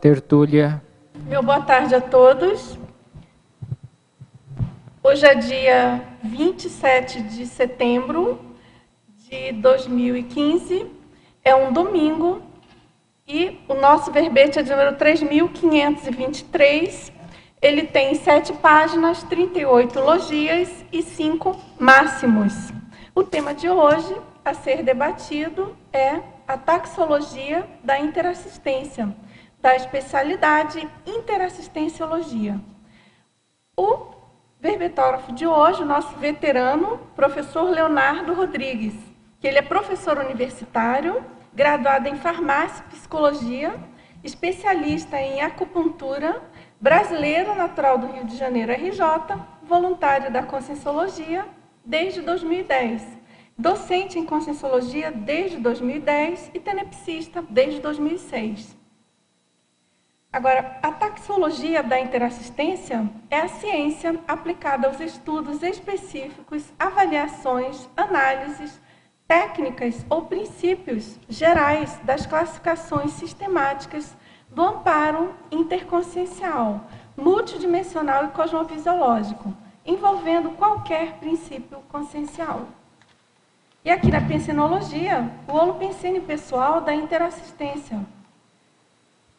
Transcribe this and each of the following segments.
tertúlia. Meu boa tarde a todos. Hoje é dia 27 de setembro de 2015, é um domingo, e o nosso verbete é de número 3.523. Ele tem 7 páginas, 38 logias e 5 máximos. O tema de hoje a ser debatido é a taxologia da interassistência, da especialidade interassistenciologia. O verbetógrafo de hoje, o nosso veterano, professor Leonardo Rodrigues, que ele é professor universitário, graduado em farmácia e psicologia, especialista em acupuntura, brasileiro natural do Rio de Janeiro, RJ, voluntário da Conscienciologia desde 2010, docente em Conscienciologia desde 2010 e tenepsista desde 2006. Agora, a taxologia da interassistência é a ciência aplicada aos estudos específicos, avaliações, análises, técnicas ou princípios gerais das classificações sistemáticas do amparo interconsciencial, multidimensional e cosmofisiológico, envolvendo qualquer princípio consciencial. E aqui na pensenologia, o holopensene pessoal da interassistência.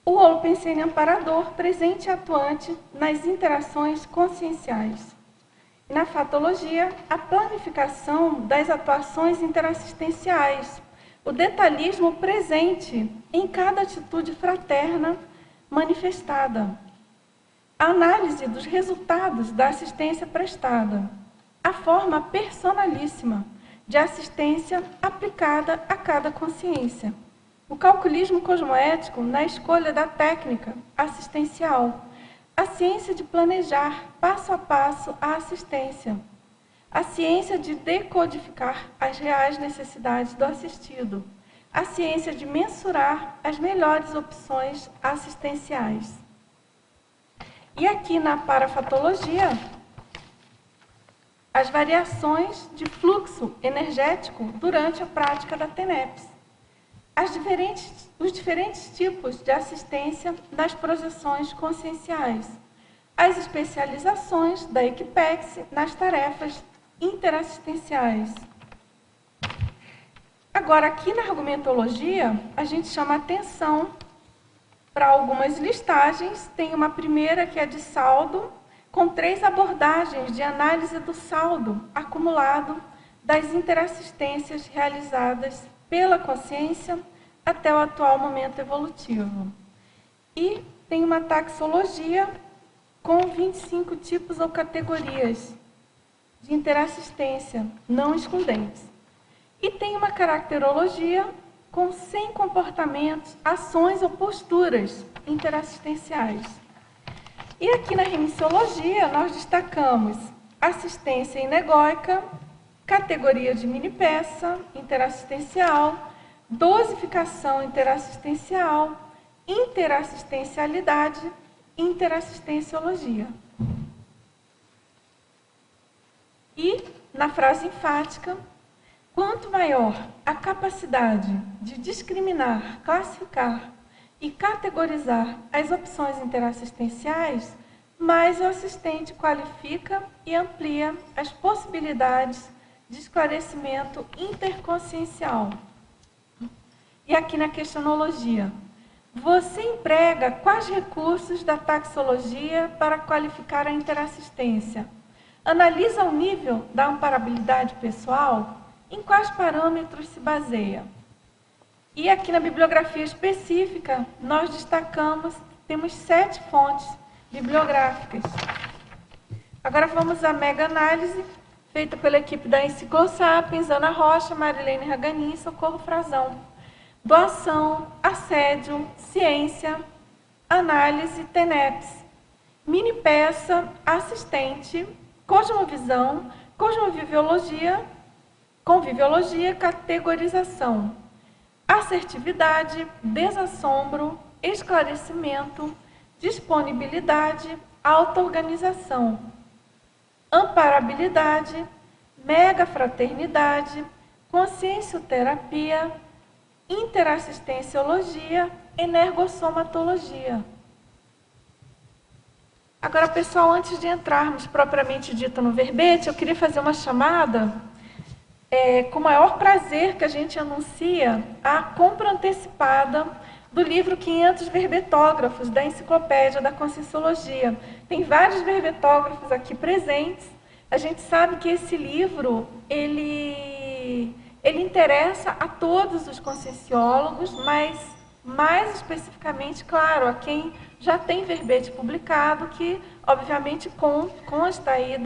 O holopensene amparador, presente e atuante nas interações conscienciais. E na fatologia, a planificação das atuações interassistenciais, o detalhismo presente em cada atitude fraterna manifestada. A análise dos resultados da assistência prestada. A forma personalíssima de assistência aplicada a cada consciência. O calculismo cosmoético na escolha da técnica assistencial. A ciência de planejar passo a passo a assistência. A ciência de decodificar as reais necessidades do assistido. A ciência de mensurar as melhores opções assistenciais. E aqui na parafatologia, as variações de fluxo energético durante a prática da TENEPS. Os diferentes tipos de assistência nas projeções conscienciais. As especializações da Equipex nas tarefas interassistenciais. Agora, aqui na argumentologia, a gente chama atenção para algumas listagens. Tem uma primeira que é de saldo, com 3 abordagens de análise do saldo acumulado das interassistências realizadas pela consciência até o atual momento evolutivo. E tem uma taxologia com 25 tipos ou categorias de interassistência não excludentes. E tem uma caracterologia com 100 comportamentos, ações ou posturas interassistenciais. E aqui na remissiologia nós destacamos assistência inegóica, categoria de mini-peça interassistencial, dosificação interassistencial, interassistencialidade e interassistenciologia. E, na frase enfática, quanto maior a capacidade de discriminar, classificar e categorizar as opções interassistenciais, mais o assistente qualifica e amplia as possibilidades de esclarecimento interconsciencial. E aqui na questionologia, você emprega quais recursos da taxologia para qualificar a interassistência? Analisa o nível da amparabilidade pessoal? Em quais parâmetros se baseia? E aqui na bibliografia específica, nós destacamos, temos 7 fontes bibliográficas. Agora vamos à mega-análise, feita pela equipe da Enciclosapiens, Ana Rocha, Marilene Raganin e Socorro Frazão. Doação, assédio, ciência, análise, TENEPS, mini-peça, assistente, cosmovisão, cosmoviviologia, conviviologia, categorização, assertividade, desassombro, esclarecimento, disponibilidade, auto-organização, amparabilidade, megafraternidade, consciencioterapia, interassistenciologia, energossomatologia. Agora, pessoal, antes de entrarmos propriamente dito no verbete, eu queria fazer uma chamada, com o maior prazer que a gente anuncia a compra antecipada do livro 500 verbetógrafos da Enciclopédia da Conscienciologia. Tem vários verbetógrafos aqui presentes. A gente sabe que esse livro, ele interessa a todos os conscienciólogos, mas mais especificamente, claro, a quem já tem verbete publicado, que obviamente consta aí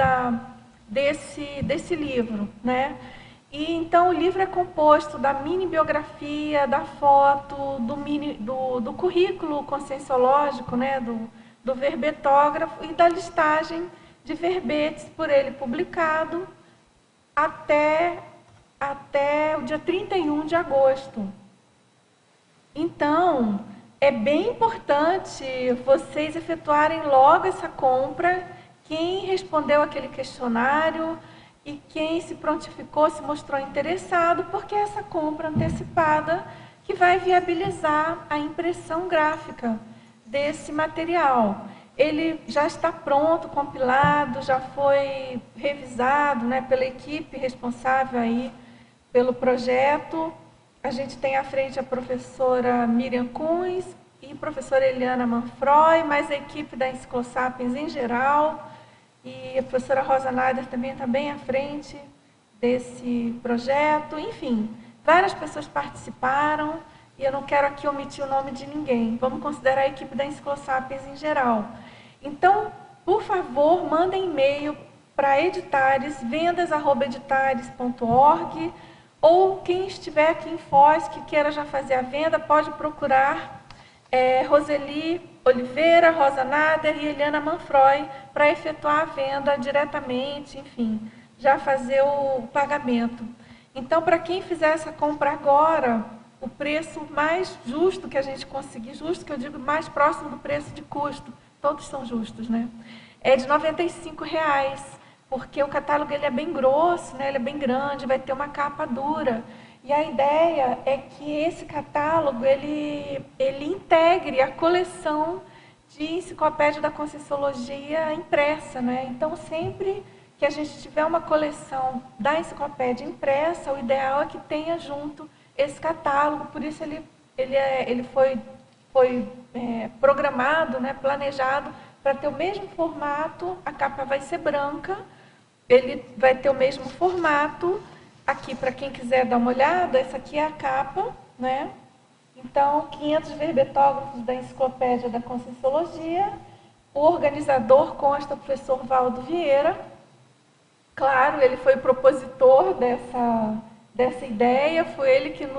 desse livro, né? E então o livro é composto da mini biografia, da foto, do currículo conscienciológico, né? do verbetógrafo e da listagem de verbetes por ele publicado até o dia 31 de agosto. Então, é bem importante vocês efetuarem logo essa compra. Quem respondeu aquele questionário e quem se prontificou, se mostrou interessado, porque é essa compra antecipada que vai viabilizar a impressão gráfica desse material. Ele já está pronto, compilado, já foi revisado, né, pela equipe responsável aí pelo projeto. A gente tem à frente a professora Miriam Kunz e a professora Eliana Manfroy, mais a equipe da Enciclosapiens em geral. E a professora Rosa Nader também está bem à frente desse projeto. Enfim, várias pessoas participaram e eu não quero aqui omitir o nome de ninguém. Vamos considerar a equipe da Enciclosapiens em geral. Então, por favor, mandem e-mail para editares, vendas@editares.org, ou quem estiver aqui em Foz, que queira já fazer a venda, pode procurar Roseli Oliveira, Rosa Nader e Eliana Manfroy para efetuar a venda diretamente, enfim, já fazer o pagamento. Então, para quem fizer essa compra agora, o preço mais justo que a gente conseguir, justo que eu digo mais próximo do preço de custo, todos são justos, né? É de R$ 95, porque o catálogo ele é bem grosso, né? Ele é bem grande, vai ter uma capa dura. E a ideia é que esse catálogo ele integre a coleção de Enciclopédia da Conscienciologia impressa, né? Então, sempre que a gente tiver uma coleção da enciclopédia impressa, o ideal é que tenha junto esse catálogo. Por isso ele foi programado, né, planejado para ter o mesmo formato. A capa vai ser branca, ele vai ter o mesmo formato. Aqui, para quem quiser dar uma olhada, essa aqui é a capa, né? Então, 500 verbetógrafos da Enciclopédia da Conscienciologia. O organizador consta o professor Valdo Vieira. Claro, ele foi propositor dessa ideia, foi ele que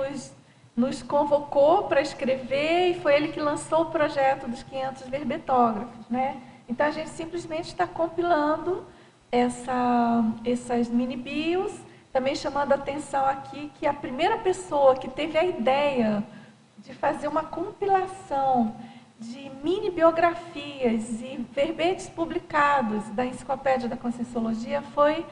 nos convocou para escrever e foi ele que lançou o projeto dos 500 verbetógrafos, né? Então, a gente simplesmente está compilando essas mini-bios, também chamando a atenção aqui que a primeira pessoa que teve a ideia de fazer uma compilação de mini-biografias e verbetes publicados da Enciclopédia da Conscienciologia foi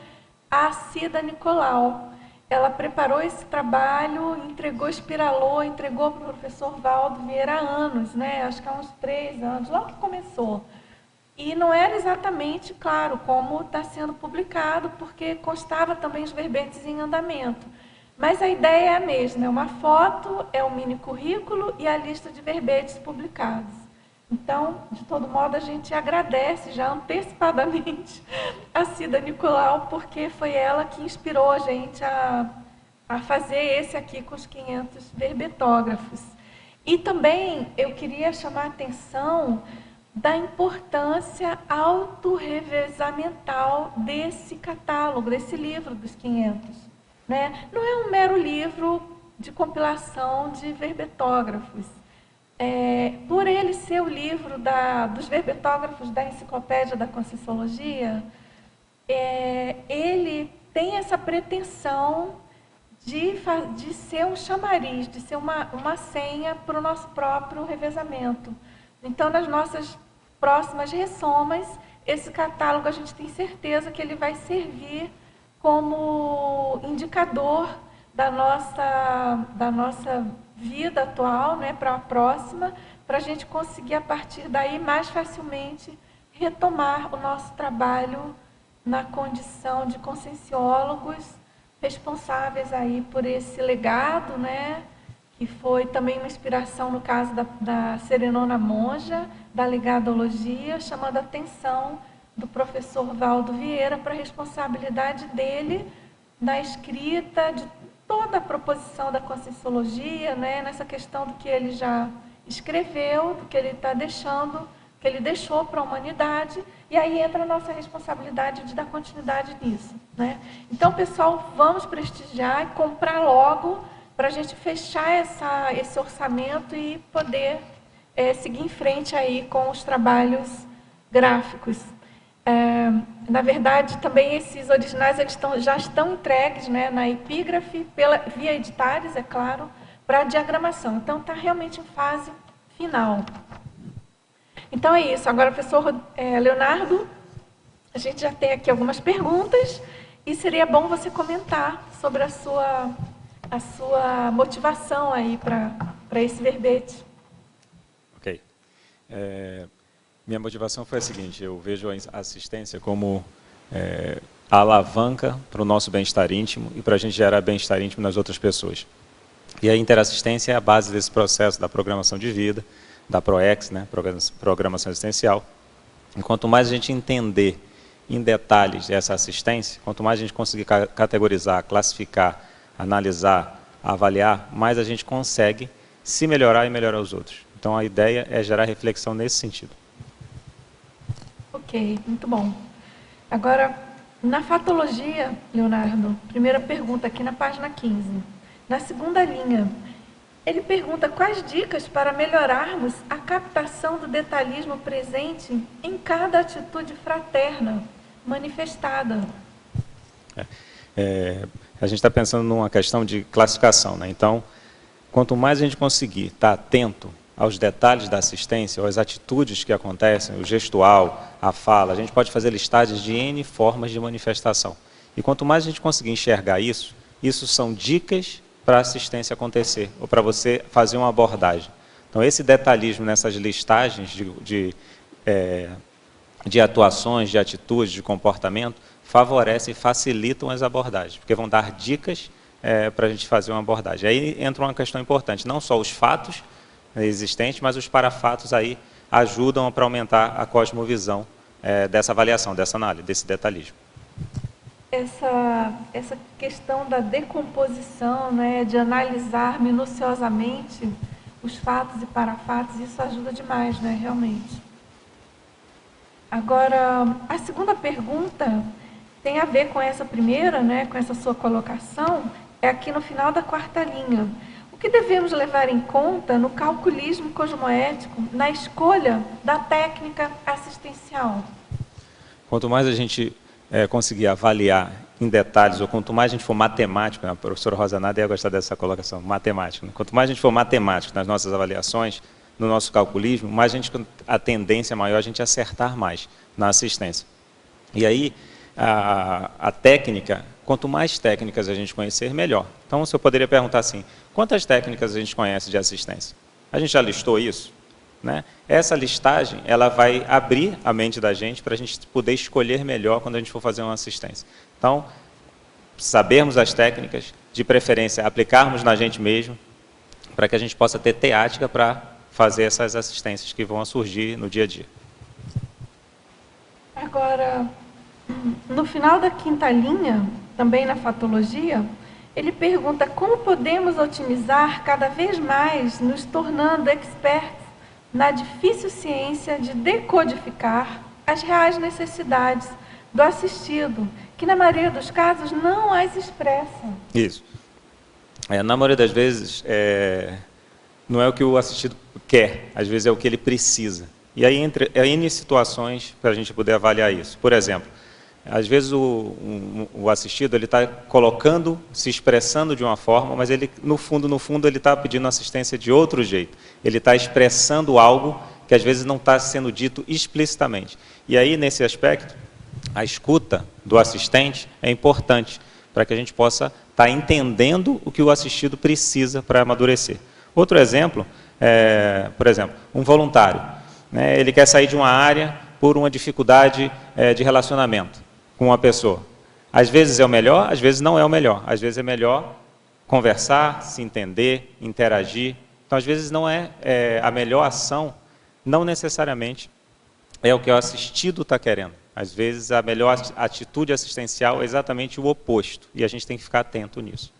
a Cida Nicolau. Ela preparou esse trabalho, espiralou, entregou para o professor Valdo Vieira há anos, né? Acho que há uns 3 anos, logo que começou. E não era exatamente, claro, como está sendo publicado, porque constava também os verbetes em andamento. Mas a ideia é a mesma, é uma foto, é um mini currículo e a lista de verbetes publicados. Então, de todo modo, a gente agradece já antecipadamente a Cida Nicolau, porque foi ela que inspirou a gente a fazer esse aqui com os 500 verbetógrafos. E também eu queria chamar a atenção da importância autorrevezamental desse catálogo, desse livro dos 500. Né? Não é um mero livro de compilação de verbetógrafos. Por ele ser o livro dos verbetógrafos da Enciclopédia da Conscienciologia, ele tem essa pretensão de ser um chamariz, de ser uma senha para o nosso próprio revezamento. Então, nas nossas próximas ressomas, esse catálogo a gente tem certeza que ele vai servir como indicador da nossa vida atual, né, para a próxima, para a gente conseguir, a partir daí, mais facilmente retomar o nosso trabalho na condição de conscienciólogos responsáveis aí por esse legado, né? Que foi também uma inspiração no caso da Serenona Monja, da Legadologia, chamando a atenção do professor Valdo Vieira para a responsabilidade dele na escrita de toda a proposição da Conscienciologia, né, nessa questão do que ele já escreveu, do que ele está deixando, que ele deixou para a humanidade, e aí entra a nossa responsabilidade de dar continuidade nisso, né? Então, pessoal, vamos prestigiar e comprar logo para a gente fechar esse orçamento e poder seguir em frente aí com os trabalhos gráficos. Na verdade, também esses originais eles já estão entregues, né, na epígrafe, via editares, é claro, para diagramação. Então, está realmente em fase final. Então, é isso. Agora, professor Leonardo, a gente já tem aqui algumas perguntas e seria bom você comentar sobre a sua motivação aí para esse verbete. Ok. Minha motivação foi a seguinte: eu vejo a assistência como a alavanca para o nosso bem-estar íntimo e para a gente gerar bem-estar íntimo nas outras pessoas. E a interassistência é a base desse processo da programação de vida, da PROEX, né, Programação Existencial. E quanto mais a gente entender em detalhes essa assistência, quanto mais a gente conseguir categorizar, classificar, analisar, avaliar, mais a gente consegue se melhorar e melhorar os outros. Então a ideia é gerar reflexão nesse sentido. Ok, muito bom. Agora, na fatologia, Leonardo, primeira pergunta aqui na página 15. Na segunda linha, ele pergunta quais dicas para melhorarmos a captação do detalhismo presente em cada atitude fraterna manifestada. A gente está pensando numa questão de classificação, né? Então, quanto mais a gente conseguir estar atento aos detalhes da assistência, às atitudes que acontecem, o gestual, a fala, a gente pode fazer listagens de N formas de manifestação. E quanto mais a gente conseguir enxergar isso são dicas para a assistência acontecer, ou para você fazer uma abordagem. Então, esse detalhismo nessas listagens de atuações, de atitudes, de comportamento, favorece e facilitam as abordagens, porque vão dar dicas para a gente fazer uma abordagem. Aí entra uma questão importante, não só os fatos existentes, mas os parafatos aí ajudam para aumentar a cosmovisão dessa avaliação, dessa análise, desse detalhismo. Essa questão da decomposição, né, de analisar minuciosamente os fatos e parafatos, isso ajuda demais, né, realmente. Agora, a segunda pergunta tem a ver com essa primeira, né, com essa sua colocação, é aqui no final da quarta linha. O que devemos levar em conta no calculismo cosmoético, na escolha da técnica assistencial? Quanto mais a gente conseguir avaliar em detalhes, ou quanto mais a gente for matemático, né, a professora Rosa Nada ia gostar dessa colocação, matemático, né? Quanto mais a gente for matemático nas nossas avaliações, no nosso calculismo, mais a tendência maior a gente acertar mais na assistência. E aí, a técnica, quanto mais técnicas a gente conhecer, melhor. Então, você poderia perguntar assim, quantas técnicas a gente conhece de assistência? A gente já listou isso? Né? Essa listagem ela vai abrir a mente da gente para a gente poder escolher melhor quando a gente for fazer uma assistência. Então, sabermos as técnicas, de preferência aplicarmos na gente mesmo, para que a gente possa ter teática para fazer essas assistências que vão surgir no dia a dia. Agora, no final da quinta linha, também na fatologia, ele pergunta como podemos otimizar cada vez mais, nos tornando experts na difícil ciência de decodificar as reais necessidades do assistido, que na maioria dos casos não as expressa. Isso. Na maioria das vezes, não é o que o assistido quer, às vezes é o que ele precisa. E aí entra N situações para a gente poder avaliar isso. Por exemplo, às vezes o assistido ele está colocando, se expressando de uma forma, mas ele no fundo ele está pedindo assistência de outro jeito. Ele está expressando algo que às vezes não está sendo dito explicitamente. E aí nesse aspecto, a escuta do assistente é importante para que a gente possa estar entendendo o que o assistido precisa para amadurecer. Outro exemplo, por exemplo, um voluntário. Ele quer sair de uma área por uma dificuldade de relacionamento com uma pessoa. Às vezes é o melhor, às vezes não é o melhor. Às vezes é melhor conversar, se entender, interagir. Então, às vezes não é a melhor ação, não necessariamente é o que o assistido está querendo. Às vezes a melhor atitude assistencial é exatamente o oposto, e a gente tem que ficar atento nisso.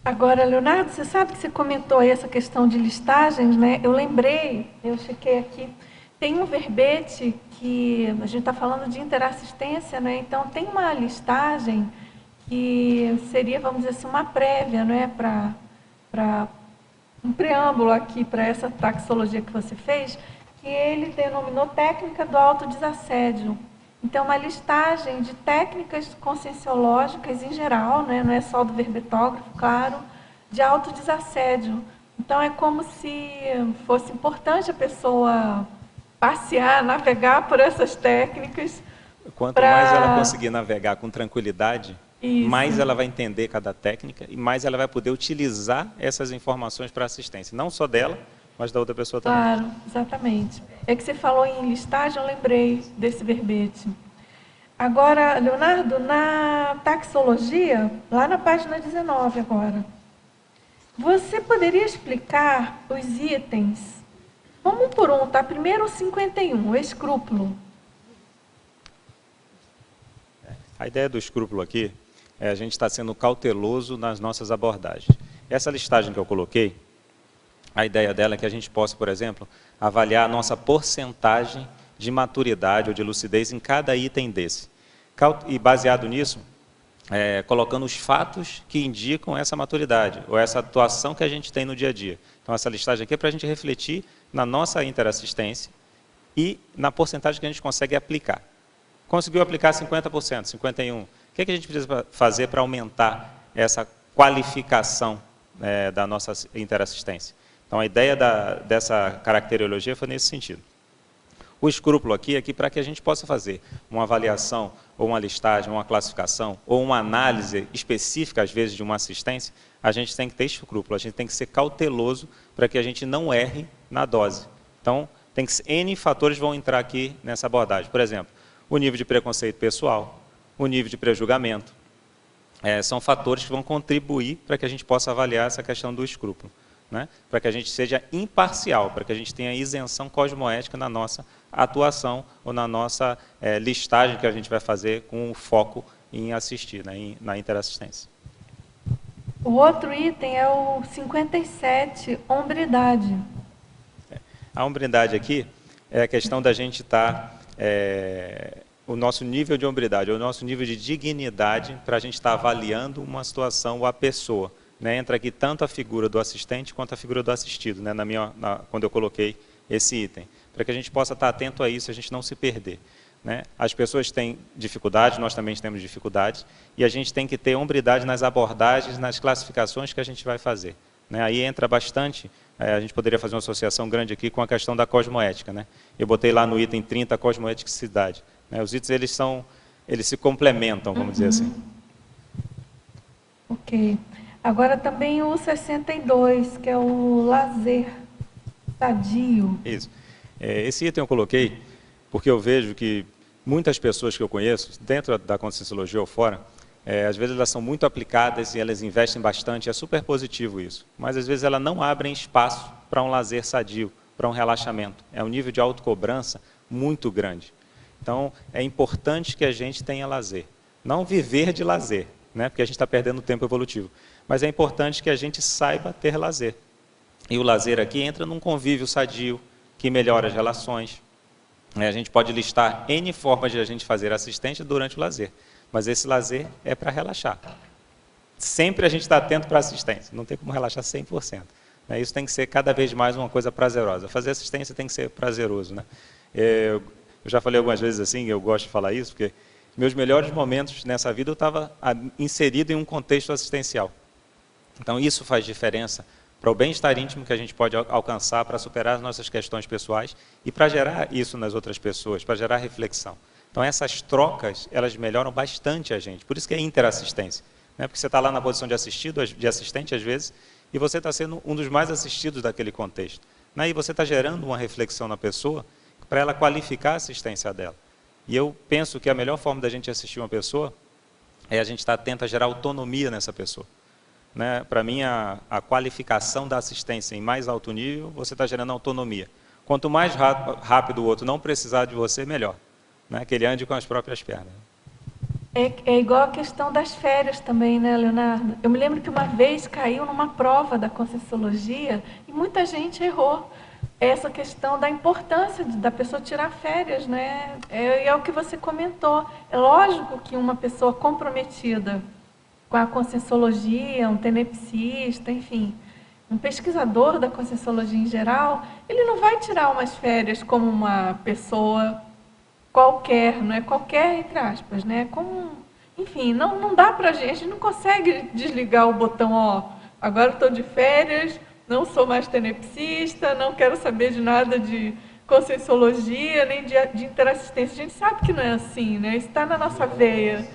Agora, Leonardo, você sabe que você comentou aí essa questão de listagens, né? Eu lembrei, eu chequei aqui, tem um verbete que a gente está falando de interassistência, né? Então tem uma listagem que seria, vamos dizer assim, uma prévia, né? Para um preâmbulo aqui para essa taxologia que você fez, que ele denominou técnica do autodesassédio. Então, uma listagem de técnicas conscienciológicas em geral, né, não é só do verbetógrafo, claro, de autodesassédio. Então, é como se fosse importante a pessoa passear, navegar por essas técnicas. Quanto mais ela conseguir navegar com tranquilidade, isso, mais ela vai entender cada técnica e mais ela vai poder utilizar essas informações para assistência, não só dela, mas da outra pessoa também. Claro, exatamente. É que você falou em listagem, eu lembrei desse verbete. Agora, Leonardo, na taxologia, lá na página 19 agora, você poderia explicar os itens? Vamos um por um, tá? Primeiro o 51, o escrúpulo. A ideia do escrúpulo aqui é a gente estar sendo cauteloso nas nossas abordagens. Essa listagem que eu coloquei, a ideia dela é que a gente possa, por exemplo, avaliar a nossa porcentagem de maturidade ou de lucidez em cada item desse. E baseado nisso, colocando os fatos que indicam essa maturidade, ou essa atuação que a gente tem no dia a dia. Então, essa listagem aqui é para a gente refletir na nossa interassistência e na porcentagem que a gente consegue aplicar. Conseguiu aplicar 50%, 51%. O que a gente precisa fazer para aumentar essa qualificação da nossa interassistência? Então, a ideia dessa caracterologia foi nesse sentido. O escrúpulo aqui é que para que a gente possa fazer uma avaliação, ou uma listagem, uma classificação, ou uma análise específica, às vezes, de uma assistência, a gente tem que ter escrúpulo, a gente tem que ser cauteloso para que a gente não erre na dose. Então, N fatores vão entrar aqui nessa abordagem. Por exemplo, o nível de preconceito pessoal, o nível de prejulgamento. São fatores que vão contribuir para que a gente possa avaliar essa questão do escrúpulo. Né? Para que a gente seja imparcial, para que a gente tenha isenção cosmoética na nossa atuação ou na nossa listagem que a gente vai fazer com o foco em assistir, né? Na interassistência. O outro item é o 57, hombridade. A hombridade aqui é a questão da gente estar, o nosso nível de hombridade, o nosso nível de dignidade para a gente estar avaliando uma situação ou a pessoa. Né, entra aqui tanto a figura do assistente quanto a figura do assistido, né, quando eu coloquei esse item, para que a gente possa estar atento a isso, a gente não se perder. Né? As pessoas têm dificuldades, nós também temos dificuldades, e a gente tem que ter hombridade nas abordagens, nas classificações que a gente vai fazer. Né? Aí entra bastante, a gente poderia fazer uma associação grande aqui com a questão da cosmoética. Né? Eu botei lá no item 30 a cosmoeticidade. Né? Os itens eles se complementam, vamos dizer assim. Ok. Agora também o 62, que é o lazer sadio. Isso. Esse item eu coloquei porque eu vejo que muitas pessoas que eu conheço, dentro da conscienciologia ou fora, às vezes elas são muito aplicadas e elas investem bastante, é super positivo isso. Mas às vezes elas não abrem espaço para um lazer sadio, para um relaxamento. É um nível de autocobrança muito grande. Então, é importante que a gente tenha lazer. Não viver de lazer, né? Porque a gente está perdendo tempo evolutivo. Mas é importante que a gente saiba ter lazer. E o lazer aqui entra num convívio sadio, que melhora as relações. A gente pode listar N formas de a gente fazer assistência durante o lazer. Mas esse lazer é para relaxar. Sempre a gente está atento para a assistência. Não tem como relaxar 100%. Isso tem que ser cada vez mais uma coisa prazerosa. Fazer assistência tem que ser prazeroso. Né? Eu já falei algumas vezes assim, eu gosto de falar isso, porque meus melhores momentos nessa vida eu estava inserido em um contexto assistencial. Então, isso faz diferença para o bem-estar íntimo que a gente pode alcançar para superar as nossas questões pessoais e para gerar isso nas outras pessoas, para gerar reflexão. Então, essas trocas, elas melhoram bastante a gente. Por isso que é interassistência. Né? Porque você está lá na posição de assistido, de assistente, às vezes, e você está sendo um dos mais assistidos daquele contexto. Né? E você está gerando uma reflexão na pessoa, para ela qualificar a assistência dela. E eu penso que a melhor forma da gente assistir uma pessoa é a gente estar atento a gerar autonomia nessa pessoa. Né? Para mim, a qualificação da assistência em mais alto nível, você está gerando autonomia. Quanto mais rápido o outro não precisar de você, melhor. Né? Que ele ande com as próprias pernas. É igual a questão das férias também, né, Leonardo? Eu me lembro que uma vez caiu numa prova da Conscienciologia e muita gente errou essa questão da importância da pessoa tirar férias, né? É o que você comentou. É lógico que uma pessoa comprometida com a Conscienciologia, um tenepsista, enfim, um pesquisador da Conscienciologia em geral, ele não vai tirar umas férias como uma pessoa qualquer, não é qualquer entre aspas, né? Como, enfim, não dá pra gente, a gente não consegue desligar o botão, ó, agora estou de férias, não sou mais tenepsista, não quero saber de nada de Conscienciologia, nem de interassistência. A gente sabe que não é assim, né? Isso está na nossa veia.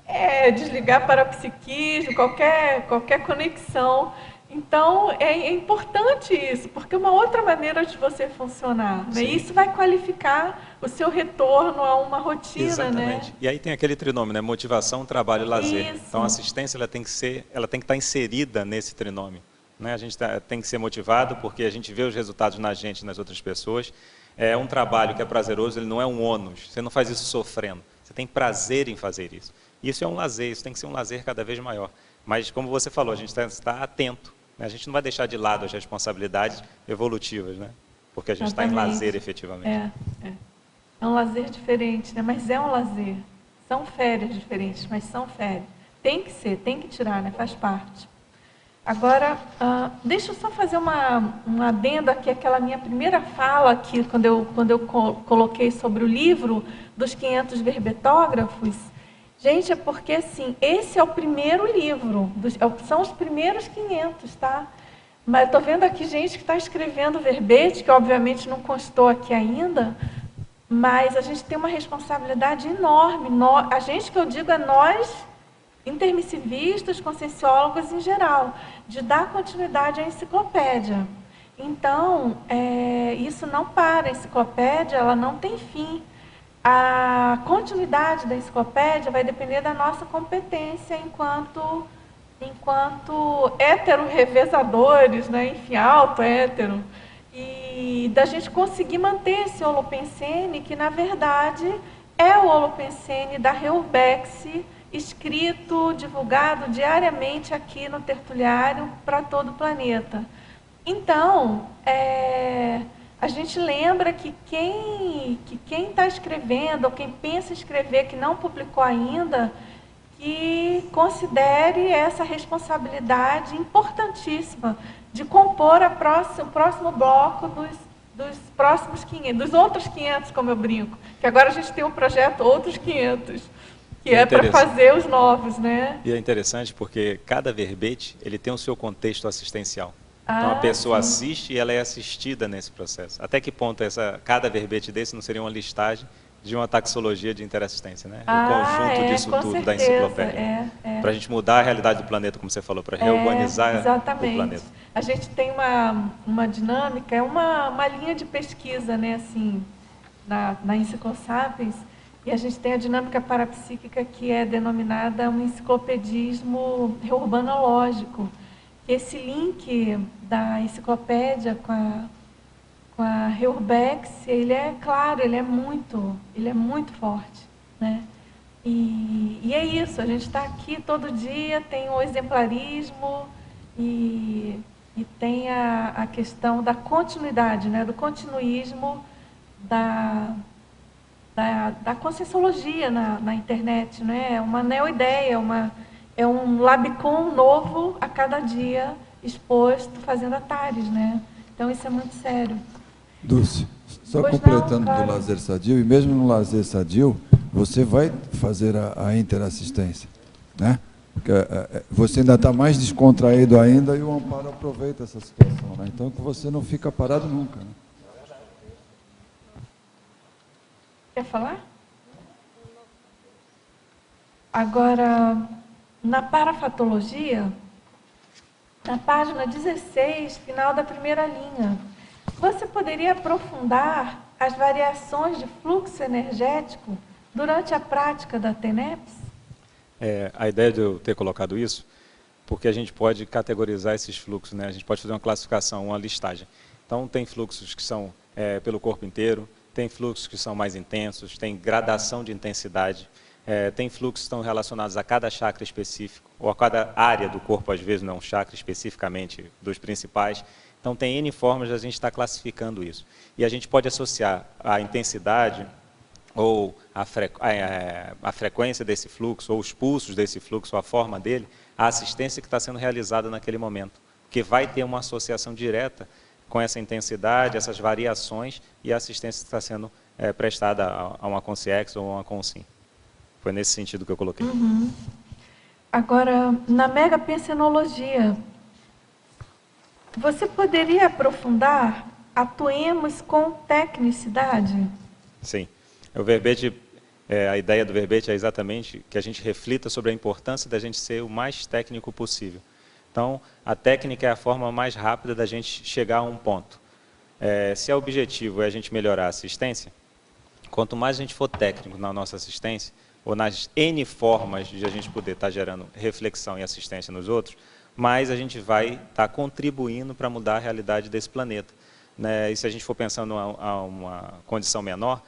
É desligar para psiquismo, qualquer conexão. Então, é importante isso, porque é uma outra maneira de você funcionar. Né? E isso vai qualificar o seu retorno a uma rotina. Exatamente. Né? E aí tem aquele trinômio, né? Motivação, trabalho e lazer. Isso. Então, a assistência ela tem que estar inserida nesse trinômio. Né? A gente tem que ser motivado porque a gente vê os resultados na gente e nas outras pessoas. É um trabalho que é prazeroso, ele não é um ônus. Você não faz isso sofrendo. Você tem prazer em fazer isso. Isso é um lazer, isso tem que ser um lazer cada vez maior. Mas, como você falou, a gente está atento. Né? A gente não vai deixar de lado as responsabilidades evolutivas, né? Porque a gente está em lazer efetivamente. É um lazer diferente, né? Mas é um lazer. São férias diferentes, mas são férias. Tem que ser, tem que tirar, né? Faz parte. Agora, deixa eu só fazer um adendo aqui, aquela minha primeira fala aqui, quando eu coloquei sobre o livro dos 500 verbetógrafos. Gente, é porque, assim, esse é o primeiro livro, são os primeiros 500, tá? Mas eu estou vendo aqui gente que está escrevendo verbete, que obviamente não constou aqui ainda, mas a gente tem uma responsabilidade enorme. A gente, que eu digo, é nós, intermissivistas, conscienciólogos em geral, de dar continuidade à enciclopédia. Então, isso não para, a enciclopédia ela não tem fim. A continuidade da enciclopédia vai depender da nossa competência enquanto hétero-revezadores, né? Enfim, auto-hétero, e da gente conseguir manter esse holopensene, que na verdade é o holopensene da Reurbex, escrito, divulgado diariamente aqui no Tertuliário para todo o planeta. Então, a gente lembra que quem está escrevendo, ou quem pensa em escrever, que não publicou ainda, que considere essa responsabilidade importantíssima de compor o próximo bloco dos próximos 500, dos outros 500, como eu brinco. Que agora a gente tem um projeto Outros 500, que é para fazer os novos, né? E é interessante porque cada verbete ele tem o seu contexto assistencial. Então a pessoa assiste e ela é assistida nesse processo. Até que ponto cada verbete desse não seria uma listagem de uma taxologia de interassistência, né? O conjunto disso tudo, certeza, da enciclopédia. Para a gente mudar a realidade do planeta, como você falou, para reurbanizar o planeta. A gente tem uma dinâmica, uma linha de pesquisa, né, assim, na Encyclosapiens, e a gente tem a dinâmica parapsíquica, que é denominada um enciclopedismo reurbanológico. Esse link da enciclopédia com a Reurbex, ele é claro, ele é muito forte, né? E é isso, a gente está aqui todo dia, tem o exemplarismo e tem a questão da continuidade, né? Do continuismo da conscienciologia na internet, né? Uma neoideia, é um labicon novo a cada dia exposto, fazendo atares, né? Então isso é muito sério. Dulce, só completando do lazer sadio, e mesmo no lazer sadio, você vai fazer a interassistência, né? Porque você ainda está mais descontraído ainda e o amparo aproveita essa situação, né? Então que você não fica parado nunca, né? Quer falar? Agora, na parafatologia, na página 16, final da primeira linha, Você poderia aprofundar as variações de fluxo energético durante a prática da TENEPS? A ideia de eu ter colocado isso, porque a gente pode categorizar esses fluxos, né? A gente pode fazer uma classificação, uma listagem. Então, tem fluxos que são pelo corpo inteiro, tem fluxos que são mais intensos, tem gradação de intensidade, tem fluxos que estão relacionados a cada chakra específico, ou a cada área do corpo, às vezes, não chakra especificamente dos principais. Então, tem N formas de a gente estar classificando isso. E a gente pode associar a intensidade ou a frequência desse fluxo, ou os pulsos desse fluxo, ou a forma dele, à assistência que está sendo realizada naquele momento. Porque vai ter uma associação direta com essa intensidade, essas variações e a assistência que está sendo prestada a uma Consciex ou a uma Consim. Foi nesse sentido que eu coloquei. Agora, na megapensenologia, você poderia aprofundar? Atuemos com tecnicidade? Sim. O verbete, a ideia do verbete é exatamente que a gente reflita sobre a importância da gente ser o mais técnico possível. Então, a técnica é a forma mais rápida da gente chegar a um ponto. Se o objetivo é a gente melhorar a assistência, quanto mais a gente for técnico na nossa assistência, ou nas N formas de a gente poder estar gerando reflexão e assistência nos outros, mais a gente vai estar contribuindo para mudar a realidade desse planeta. Né? E se a gente for pensando a uma condição menor,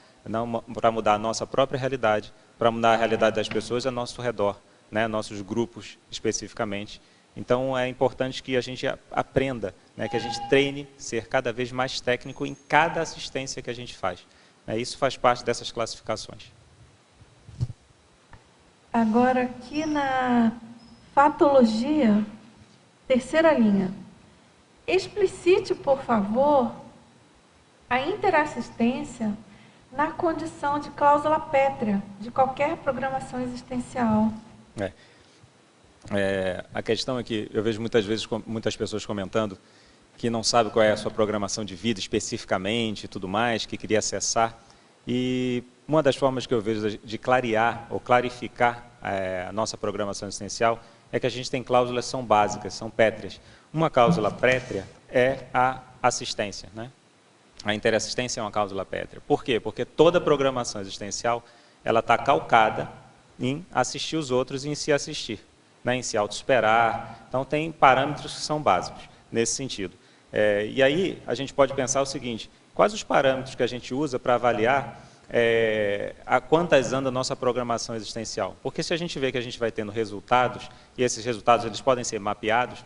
para mudar a nossa própria realidade, para mudar a realidade das pessoas ao nosso redor, né? Nossos grupos especificamente. Então, é importante que a gente aprenda, né? Que a gente treine ser cada vez mais técnico em cada assistência que a gente faz. Isso faz parte dessas classificações. Agora, aqui na fatologia, terceira linha. Explicite, por favor, a interassistência na condição de cláusula pétrea de qualquer programação existencial. A questão é que eu vejo muitas vezes muitas pessoas comentando que não sabe qual é a sua programação de vida especificamente e tudo mais, que queria acessar. E uma das formas que eu vejo de clarear ou clarificar a nossa programação existencial é que a gente tem cláusulas que são básicas, são pétreas. Uma cláusula pétrea é a assistência, né? A interassistência é uma cláusula pétrea. Por quê? Porque toda programação existencial ela está calcada em assistir os outros e em se assistir, né? Em se autossuperar. Então, tem parâmetros que são básicos nesse sentido. E aí, a gente pode pensar o seguinte, quais os parâmetros que a gente usa para avaliar a quantas anda a nossa programação existencial? Porque se a gente vê que a gente vai tendo resultados, e esses resultados eles podem ser mapeados,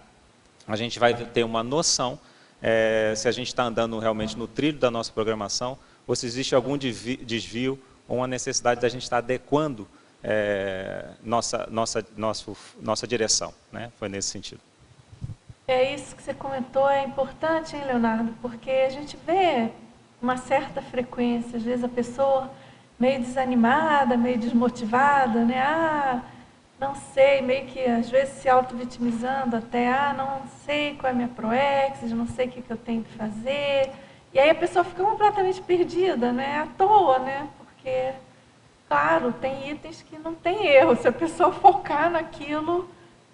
a gente vai ter uma noção se a gente está andando realmente no trilho da nossa programação, ou se existe algum desvio, ou uma necessidade da gente estar adequando nossa direção, né? Foi nesse sentido. Isso que você comentou é importante, hein, Leonardo? Porque a gente vê uma certa frequência, às vezes a pessoa meio desanimada, meio desmotivada, né? Não sei, meio que às vezes se auto-vitimizando até, não sei qual é a minha proexis, não sei o que eu tenho que fazer. E aí a pessoa fica completamente perdida, né? À toa, né? Porque, claro, tem itens que não tem erro. Se a pessoa focar naquilo,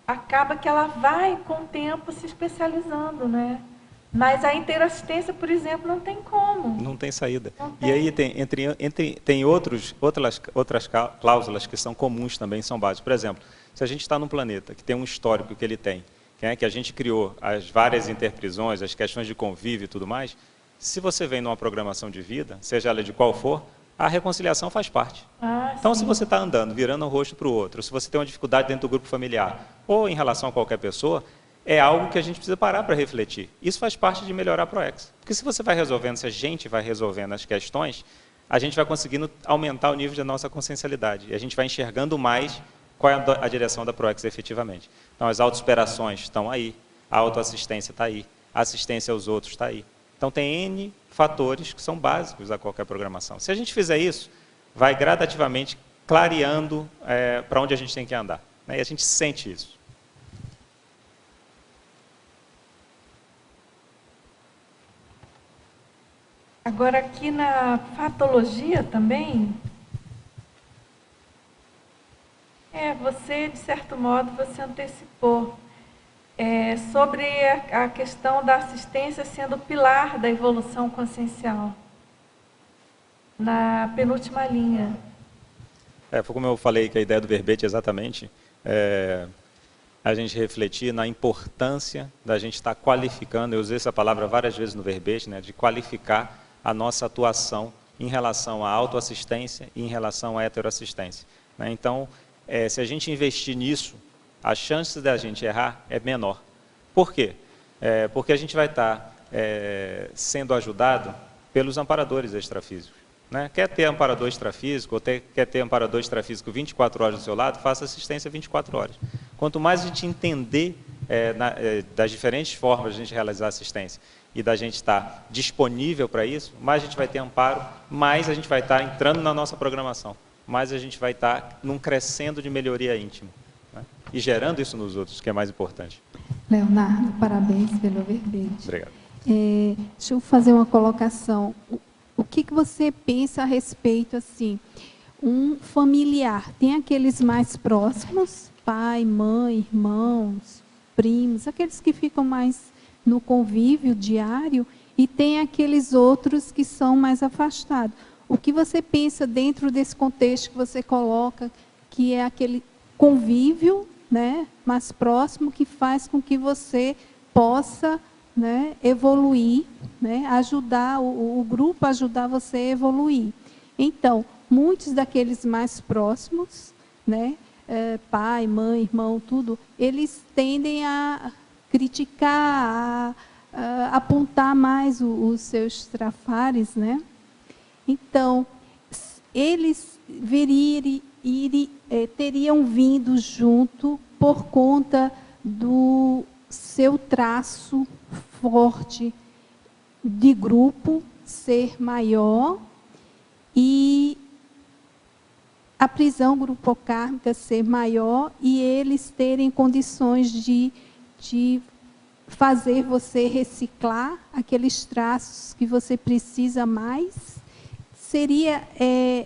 acaba que ela vai, com o tempo, se especializando, né? Mas a interassistência, por exemplo, não tem como. Não tem saída. Não tem. E aí tem outras cláusulas que são comuns também, são básicas. Por exemplo, se a gente está num planeta que tem um histórico que ele tem, que a gente criou as várias interprisões, as questões de convívio e tudo mais, se você vem numa programação de vida, seja ela de qual for, a reconciliação faz parte. Então, se você está andando, virando o rosto para o outro, se você tem uma dificuldade dentro do grupo familiar, ou em relação a qualquer pessoa, é algo que a gente precisa parar para refletir. Isso faz parte de melhorar a ProEx. Porque se você vai resolvendo, se a gente vai resolvendo as questões, a gente vai conseguindo aumentar o nível da nossa consciencialidade. E a gente vai enxergando mais qual é a direção da ProEx efetivamente. Então, as autossuperações estão aí, a autoassistência está aí, a assistência aos outros está aí. Então, tem N fatores que são básicos a qualquer programação. Se a gente fizer isso, vai gradativamente clareando para onde a gente tem que andar, né? E a gente sente isso. Agora, aqui na patologia também, você, de certo modo, você antecipou. sobre a questão da assistência sendo pilar da evolução consciencial. Na penúltima linha. Foi como eu falei, que a ideia do verbete é exatamente a gente refletir na importância da gente estar qualificando, eu usei essa palavra várias vezes no verbete, né, de qualificar a nossa atuação em relação à autoassistência e em relação à heteroassistência. Né? Então, se a gente investir nisso, a chance da gente errar é menor. Por quê? Porque a gente vai estar sendo ajudado pelos amparadores extrafísicos. Né? Quer ter amparador extrafísico, ou quer ter amparador extrafísico 24 horas do seu lado, faça assistência 24 horas. Quanto mais a gente entender das diferentes formas de a gente realizar assistência e da gente estar disponível para isso, mais a gente vai ter amparo, mais a gente vai estar entrando na nossa programação, mais a gente vai estar num crescendo de melhoria íntima, né? E gerando isso nos outros, que é mais importante. Leonardo, parabéns pelo verbete. Obrigado. Deixa eu fazer uma colocação. O que você pensa a respeito, assim, um familiar, tem aqueles mais próximos, pai, mãe, irmãos, primos, aqueles que ficam mais no convívio diário, e tem aqueles outros que são mais afastados. O que você pensa dentro desse contexto que você coloca, que é aquele convívio, né, mais próximo, que faz com que você possa, né, evoluir, né, ajudar o grupo, ajudar você a evoluir. Então, muitos daqueles mais próximos, né, pai, mãe, irmão, tudo, eles tendem a criticar, a apontar mais os seus trafares, né? Então, eles teriam vindo junto por conta do seu traço forte de grupo ser maior e a prisão grupocármica ser maior e eles terem condições de fazer você reciclar aqueles traços que você precisa mais. Seria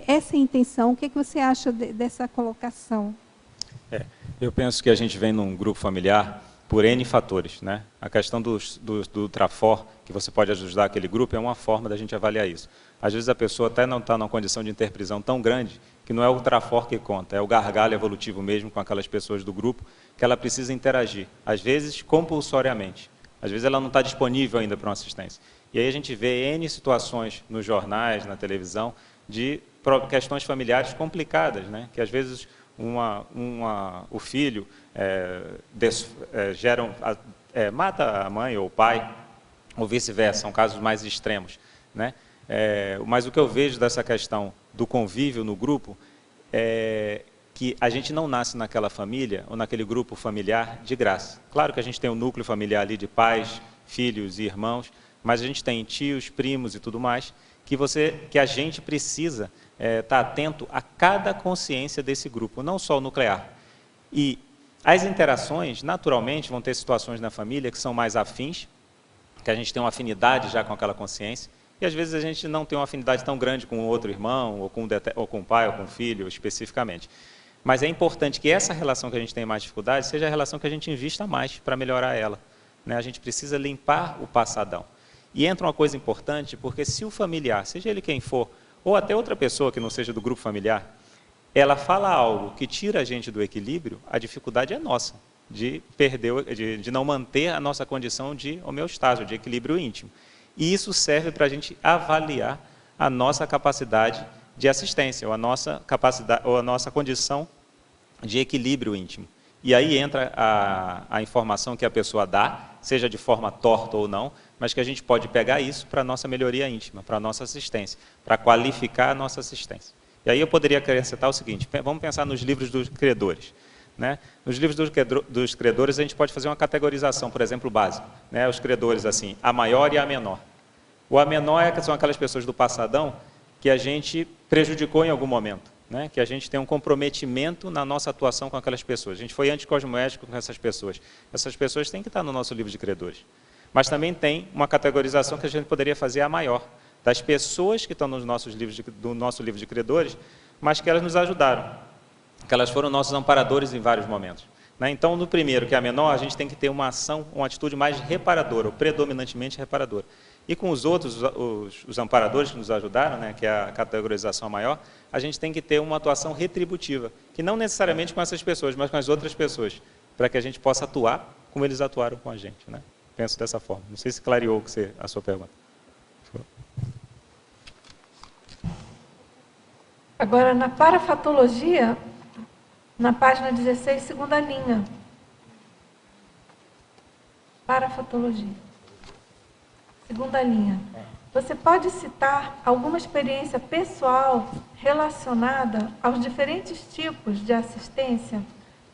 essa a intenção? O que você acha dessa colocação? Eu penso que a gente vem num grupo familiar por N fatores, né? A questão do trafor, que você pode ajudar aquele grupo, é uma forma da gente avaliar isso. Às vezes a pessoa até não está numa condição de interprisão tão grande, que não é o trafor que conta, é o gargalho evolutivo mesmo com aquelas pessoas do grupo, que ela precisa interagir, às vezes compulsoriamente. Às vezes ela não está disponível ainda para uma assistência. E aí a gente vê N situações nos jornais, na televisão, de questões familiares complicadas, né? Que às vezes o filho mata a mãe ou o pai, ou vice-versa, são casos mais extremos, né? Mas o que eu vejo dessa questão do convívio no grupo é que a gente não nasce naquela família ou naquele grupo familiar de graça. Claro que a gente tem um núcleo familiar ali de pais, filhos e irmãos, mas a gente tem tios, primos e tudo mais, que a gente precisa estar atento a cada consciência desse grupo, não só o nuclear. E as interações, naturalmente, vão ter situações na família que são mais afins, que a gente tem uma afinidade já com aquela consciência, e às vezes a gente não tem uma afinidade tão grande com outro irmão, ou com o pai, ou com o filho, especificamente. Mas é importante que essa relação que a gente tem mais dificuldade seja a relação que a gente invista mais para melhorar ela, né? A gente precisa limpar o passadão. E entra uma coisa importante, porque se o familiar, seja ele quem for, ou até outra pessoa que não seja do grupo familiar, ela fala algo que tira a gente do equilíbrio, a dificuldade é nossa, de não manter a nossa condição de homeostase, de equilíbrio íntimo. E isso serve para a gente avaliar a nossa capacidade de assistência, ou a nossa condição de equilíbrio íntimo. E aí entra a informação que a pessoa dá, seja de forma torta ou não, mas que a gente pode pegar isso para a nossa melhoria íntima, para a nossa assistência, para qualificar a nossa assistência. E aí eu poderia acrescentar o seguinte, vamos pensar nos livros dos credores, né? Nos livros dos credores a gente pode fazer uma categorização, por exemplo, básica, né? Os credores assim, a maior e a menor. O a menor são aquelas pessoas do passadão que a gente prejudicou em algum momento, né? Que a gente tem um comprometimento na nossa atuação com aquelas pessoas. A gente foi anticosmoético com essas pessoas. Essas pessoas têm que estar no nosso livro de credores. Mas também tem uma categorização que a gente poderia fazer a maior, das pessoas que estão no nosso livro de credores, mas que elas nos ajudaram, que elas foram nossos amparadores em vários momentos. né? Então, no primeiro, que é a menor, a gente tem que ter uma ação, uma atitude mais reparadora, ou predominantemente reparadora. E com os outros, os amparadores que nos ajudaram, né, que é a categorização maior, a gente tem que ter uma atuação retributiva, que não necessariamente com essas pessoas, mas com as outras pessoas, para que a gente possa atuar como eles atuaram com a gente, né? Penso dessa forma. Não sei se clareou a sua pergunta. Agora, na parafatologia, na página 16, segunda linha. Parafatologia. Segunda linha. Você pode citar alguma experiência pessoal relacionada aos diferentes tipos de assistência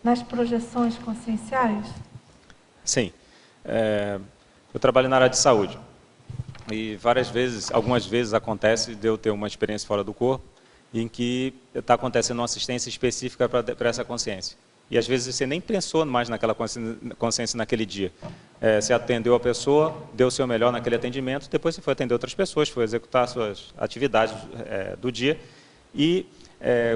nas projeções conscienciais? Sim. Eu trabalho na área de saúde. E algumas vezes acontece de eu ter uma experiência fora do corpo, em que está acontecendo uma assistência específica para essa consciência. E às vezes você nem pensou mais naquela consciência naquele dia. Você atendeu a pessoa, deu o seu melhor naquele atendimento, depois você foi atender outras pessoas, foi executar suas atividades do dia. E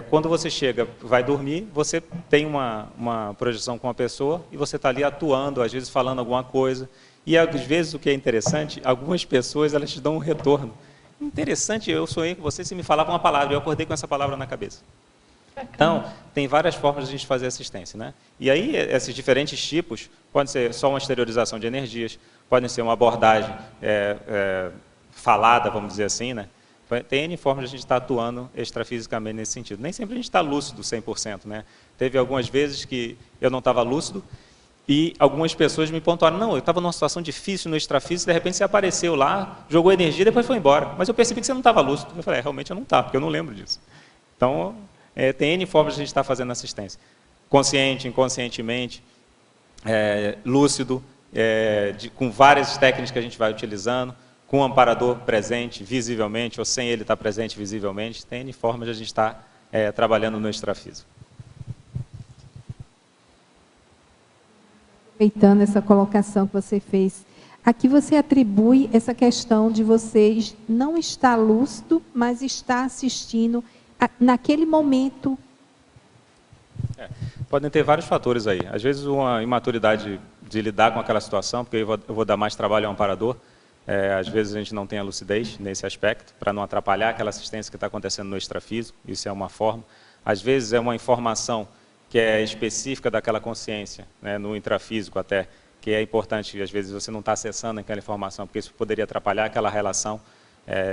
quando você chega, vai dormir, você tem uma projeção com a pessoa e você está ali atuando, às vezes falando alguma coisa. E às vezes o que é interessante, algumas pessoas elas te dão um retorno. Interessante, eu sonhei com você, se me falava uma palavra, eu acordei com essa palavra na cabeça. Então, tem várias formas de a gente fazer assistência, né? E aí, esses diferentes tipos, podem ser só uma exteriorização de energias, podem ser uma abordagem falada, vamos dizer assim, né? Tem N formas de a gente estar atuando extrafisicamente nesse sentido. Nem sempre a gente está lúcido 100%, né? Teve algumas vezes que eu não estava lúcido, e algumas pessoas me pontuaram, não, eu estava numa situação difícil no extrafísico, de repente você apareceu lá, jogou energia e depois foi embora. Mas eu percebi que você não estava lúcido. Eu falei, realmente eu não estava, porque eu não lembro disso. Então, tem N formas de a gente estar fazendo assistência. Consciente, inconscientemente, lúcido, com várias técnicas que a gente vai utilizando, com o amparador presente visivelmente, ou sem ele estar presente visivelmente. Tem N formas de a gente estar trabalhando no extrafísico. Aproveitando essa colocação que você fez, aqui você atribui essa questão de você não estar lúcido, mas estar assistindo naquele momento. Podem ter vários fatores aí. Às vezes uma imaturidade de lidar com aquela situação, porque eu vou dar mais trabalho ao amparador. Às vezes a gente não tem a lucidez nesse aspecto, para não atrapalhar aquela assistência que está acontecendo no extrafísico, isso é uma forma. Às vezes é uma informação que é específica daquela consciência, né, no intrafísico até, que é importante, às vezes você não está acessando aquela informação, porque isso poderia atrapalhar aquela relação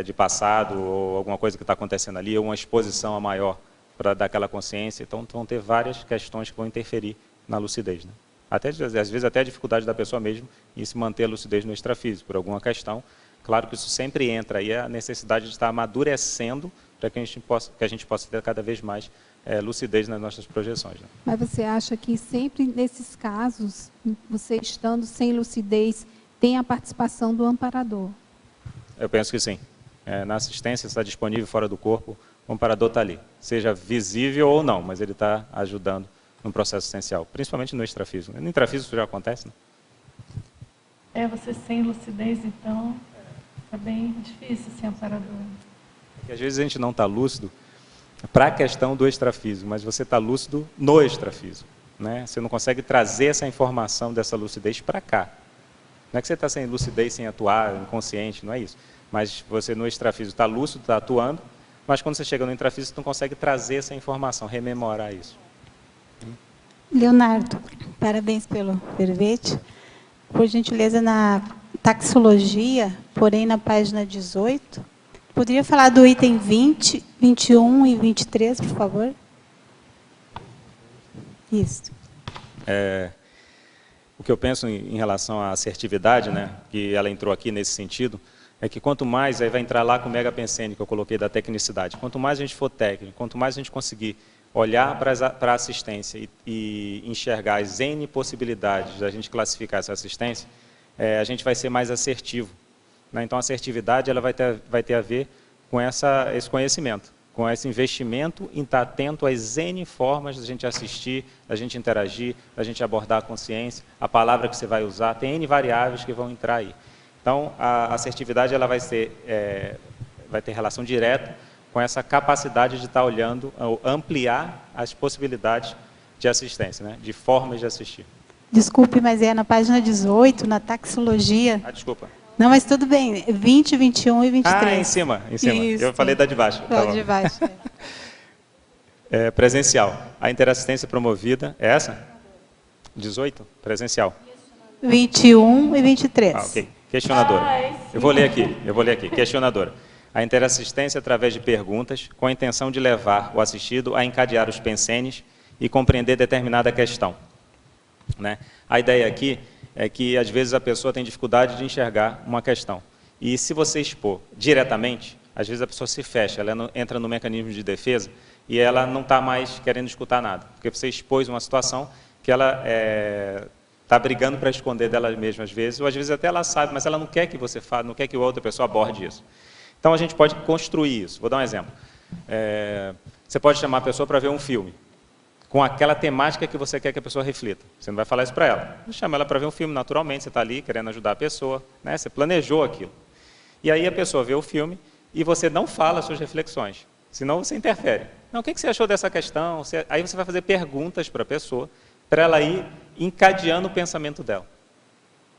de passado, ou alguma coisa que está acontecendo ali, ou uma exposição a maior para daquela consciência. Então vão ter várias questões que vão interferir na lucidez, né? Até, às vezes até a dificuldade da pessoa mesmo em se manter a lucidez no extrafísico, por alguma questão. Claro que isso sempre entra aí, a necessidade de estar amadurecendo para que a gente possa ter cada vez mais lucidez nas nossas projeções, né? Mas você acha que sempre nesses casos, você estando sem lucidez, tem a participação do amparador? Eu penso que sim. Na assistência, está disponível fora do corpo, o amparador está ali. Seja visível ou não, mas ele está ajudando no processo essencial, principalmente no extrafísico. No intrafísico já acontece, né? Você sem lucidez, então, é bem difícil ser amparador. Porque às vezes a gente não está lúcido para a questão do extrafísico, mas você está lúcido no extrafísico, né? Você não consegue trazer essa informação dessa lucidez para cá. Não é que você está sem lucidez, sem atuar, inconsciente, não é isso. Mas você no extrafísico está lúcido, está atuando, mas quando você chega no intrafísico, você não consegue trazer essa informação, rememorar isso. Leonardo, parabéns pelo verbete. Por gentileza, na taxologia, porém na página 18, poderia falar do item 20, 21 e 23, por favor? Isso. O que eu penso em relação à assertividade, né, que ela entrou aqui nesse sentido, é que quanto mais, aí vai entrar lá com o mega pensene que eu coloquei da tecnicidade, quanto mais a gente for técnico, quanto mais a gente conseguir olhar para a assistência e enxergar as N possibilidades da gente classificar essa assistência, a gente vai ser mais assertivo, né? Então a assertividade ela vai ter a ver com esse conhecimento, com esse investimento em estar atento às N formas da gente assistir, da gente interagir, da gente abordar a consciência, a palavra que você vai usar, tem N variáveis que vão entrar aí. Então, a assertividade ela vai ter relação direta com essa capacidade de estar olhando, ampliar as possibilidades de assistência, né? De formas de assistir. Desculpe, mas é na página 18, na taxologia. Ah, desculpa. Não, mas tudo bem. 20, 21 e 23. Ah, em cima. Isso. Eu falei da de baixo. Tá de baixo. Presencial. A interassistência promovida é essa? 18? Presencial. 21 e 23. Ok. Questionadora. Ai, sim. Eu vou ler aqui. Questionadora. A interassistência através de perguntas com a intenção de levar o assistido a encadear os pensenes e compreender determinada questão. Né? A ideia aqui é que, às vezes, a pessoa tem dificuldade de enxergar uma questão. E se você expor diretamente, às vezes a pessoa se fecha, ela entra no mecanismo de defesa e ela não está mais querendo escutar nada. Porque você expôs uma situação que ela está brigando para esconder dela mesma, às vezes, ou às vezes até ela sabe, mas ela não quer que você fale, não quer que a outra pessoa aborde isso. Então, a gente pode construir isso. Vou dar um exemplo. Você pode chamar a pessoa para ver um filme, com aquela temática que você quer que a pessoa reflita. Você não vai falar isso para ela. Você chama ela para ver um filme, naturalmente, você está ali querendo ajudar a pessoa, né? Você planejou aquilo. E aí a pessoa vê o filme e você não fala as suas reflexões, senão você interfere. Não, o que você achou dessa questão? Aí você vai fazer perguntas para a pessoa, para ela ir encadeando o pensamento dela,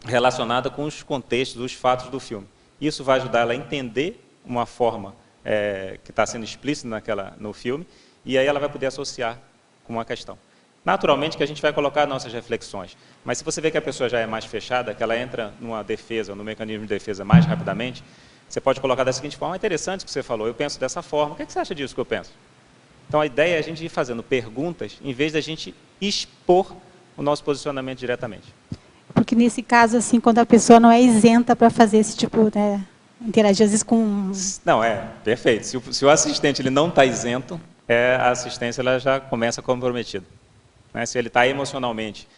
relacionada com os contextos, os fatos do filme. Isso vai ajudar ela a entender uma forma que está sendo explícita no filme, e aí ela vai poder associar com uma questão. Naturalmente que a gente vai colocar nossas reflexões, mas se você vê que a pessoa já é mais fechada, que ela entra numa defesa, no mecanismo de defesa mais rapidamente, você pode colocar da seguinte forma: interessante o que você falou, eu penso dessa forma, o que você acha disso que eu penso? Então a ideia é a gente ir fazendo perguntas, em vez da gente expor o nosso posicionamento diretamente. Porque nesse caso, assim, quando a pessoa não é isenta para fazer esse tipo, né, interagir às vezes com... Não, perfeito. Se o assistente ele não está isento, a assistência ela já começa comprometida. Né? Se ele está emocionalmente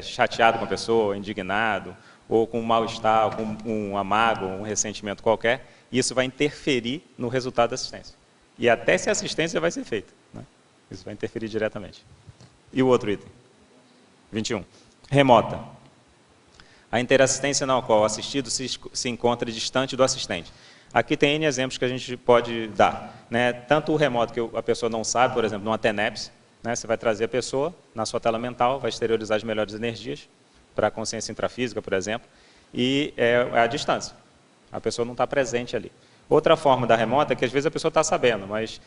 chateado com a pessoa, indignado, ou com um mal-estar, com um amago, um ressentimento qualquer, isso vai interferir no resultado da assistência. E até se a assistência vai ser feita. Né? Isso vai interferir diretamente. E o outro item? 21. Remota. A interassistência na qual o assistido se encontra distante do assistente. Aqui tem N exemplos que a gente pode dar. Né? Tanto o remoto que a pessoa não sabe, por exemplo, numa TENEPS, né? Você vai trazer a pessoa na sua tela mental, vai exteriorizar as melhores energias para a consciência intrafísica, por exemplo, e é a distância. A pessoa não está presente ali. Outra forma da remota é que às vezes a pessoa está sabendo, mas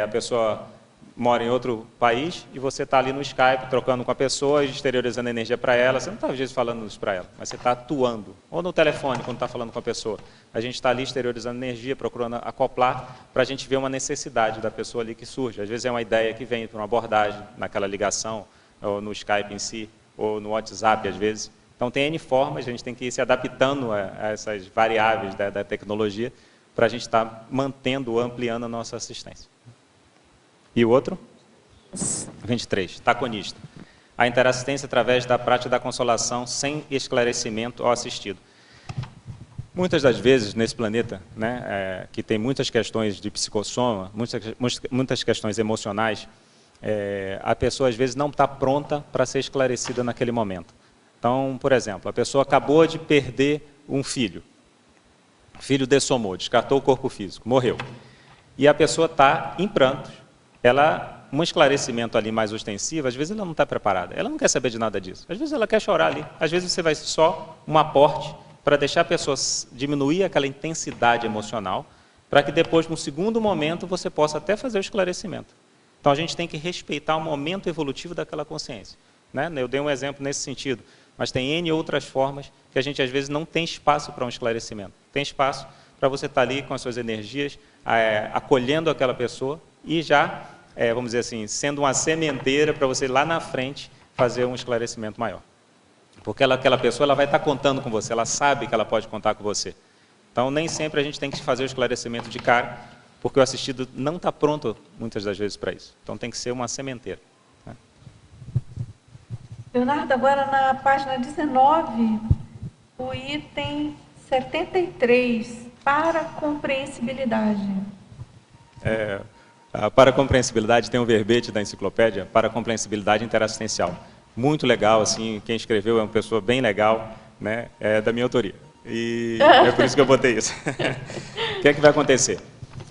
a pessoa mora em outro país e você está ali no Skype trocando com a pessoa e exteriorizando energia para ela. Você não está às vezes falando isso para ela, mas você está atuando. Ou no telefone, quando está falando com a pessoa. A gente está ali exteriorizando energia, procurando acoplar para a gente ver uma necessidade da pessoa ali que surge. Às vezes é uma ideia que vem para uma abordagem naquela ligação, ou no Skype em si, ou no WhatsApp às vezes. Então tem N formas, a gente tem que ir se adaptando a essas variáveis da tecnologia para a gente estar mantendo, ampliando a nossa assistência. E o outro? 23, taconista. A interassistência através da prática da consolação sem esclarecimento ao assistido. Muitas das vezes, nesse planeta, né, que tem muitas questões de psicossoma, muitas questões emocionais, a pessoa às vezes não está pronta para ser esclarecida naquele momento. Então, por exemplo, a pessoa acabou de perder um filho. O filho dessomou, descartou o corpo físico, morreu. E a pessoa está em prantos. Um esclarecimento ali mais ostensivo, às vezes ela não está preparada, ela não quer saber de nada disso. Às vezes ela quer chorar ali, às vezes você vai só um aporte para deixar a pessoa diminuir aquela intensidade emocional, para que depois, no segundo momento, você possa até fazer o esclarecimento. Então a gente tem que respeitar o momento evolutivo daquela consciência. Né? Eu dei um exemplo nesse sentido, mas tem N outras formas que a gente às vezes não tem espaço para um esclarecimento. Tem espaço para você estar ali com as suas energias, acolhendo aquela pessoa e já, vamos dizer assim, sendo uma sementeira para você lá na frente fazer um esclarecimento maior. Porque aquela pessoa ela vai estar contando com você, ela sabe que ela pode contar com você. Então nem sempre a gente tem que fazer o esclarecimento de cara, porque o assistido não está pronto muitas das vezes para isso. Então tem que ser uma sementeira. Né? Leonardo, agora na página 19, o item 73, para compreensibilidade. A paracompreensibilidade tem um verbete da enciclopédia, paracompreensibilidade interassistencial. Muito legal, assim, quem escreveu é uma pessoa bem legal, né? É da minha autoria. E é por isso que eu botei isso. O que é que vai acontecer?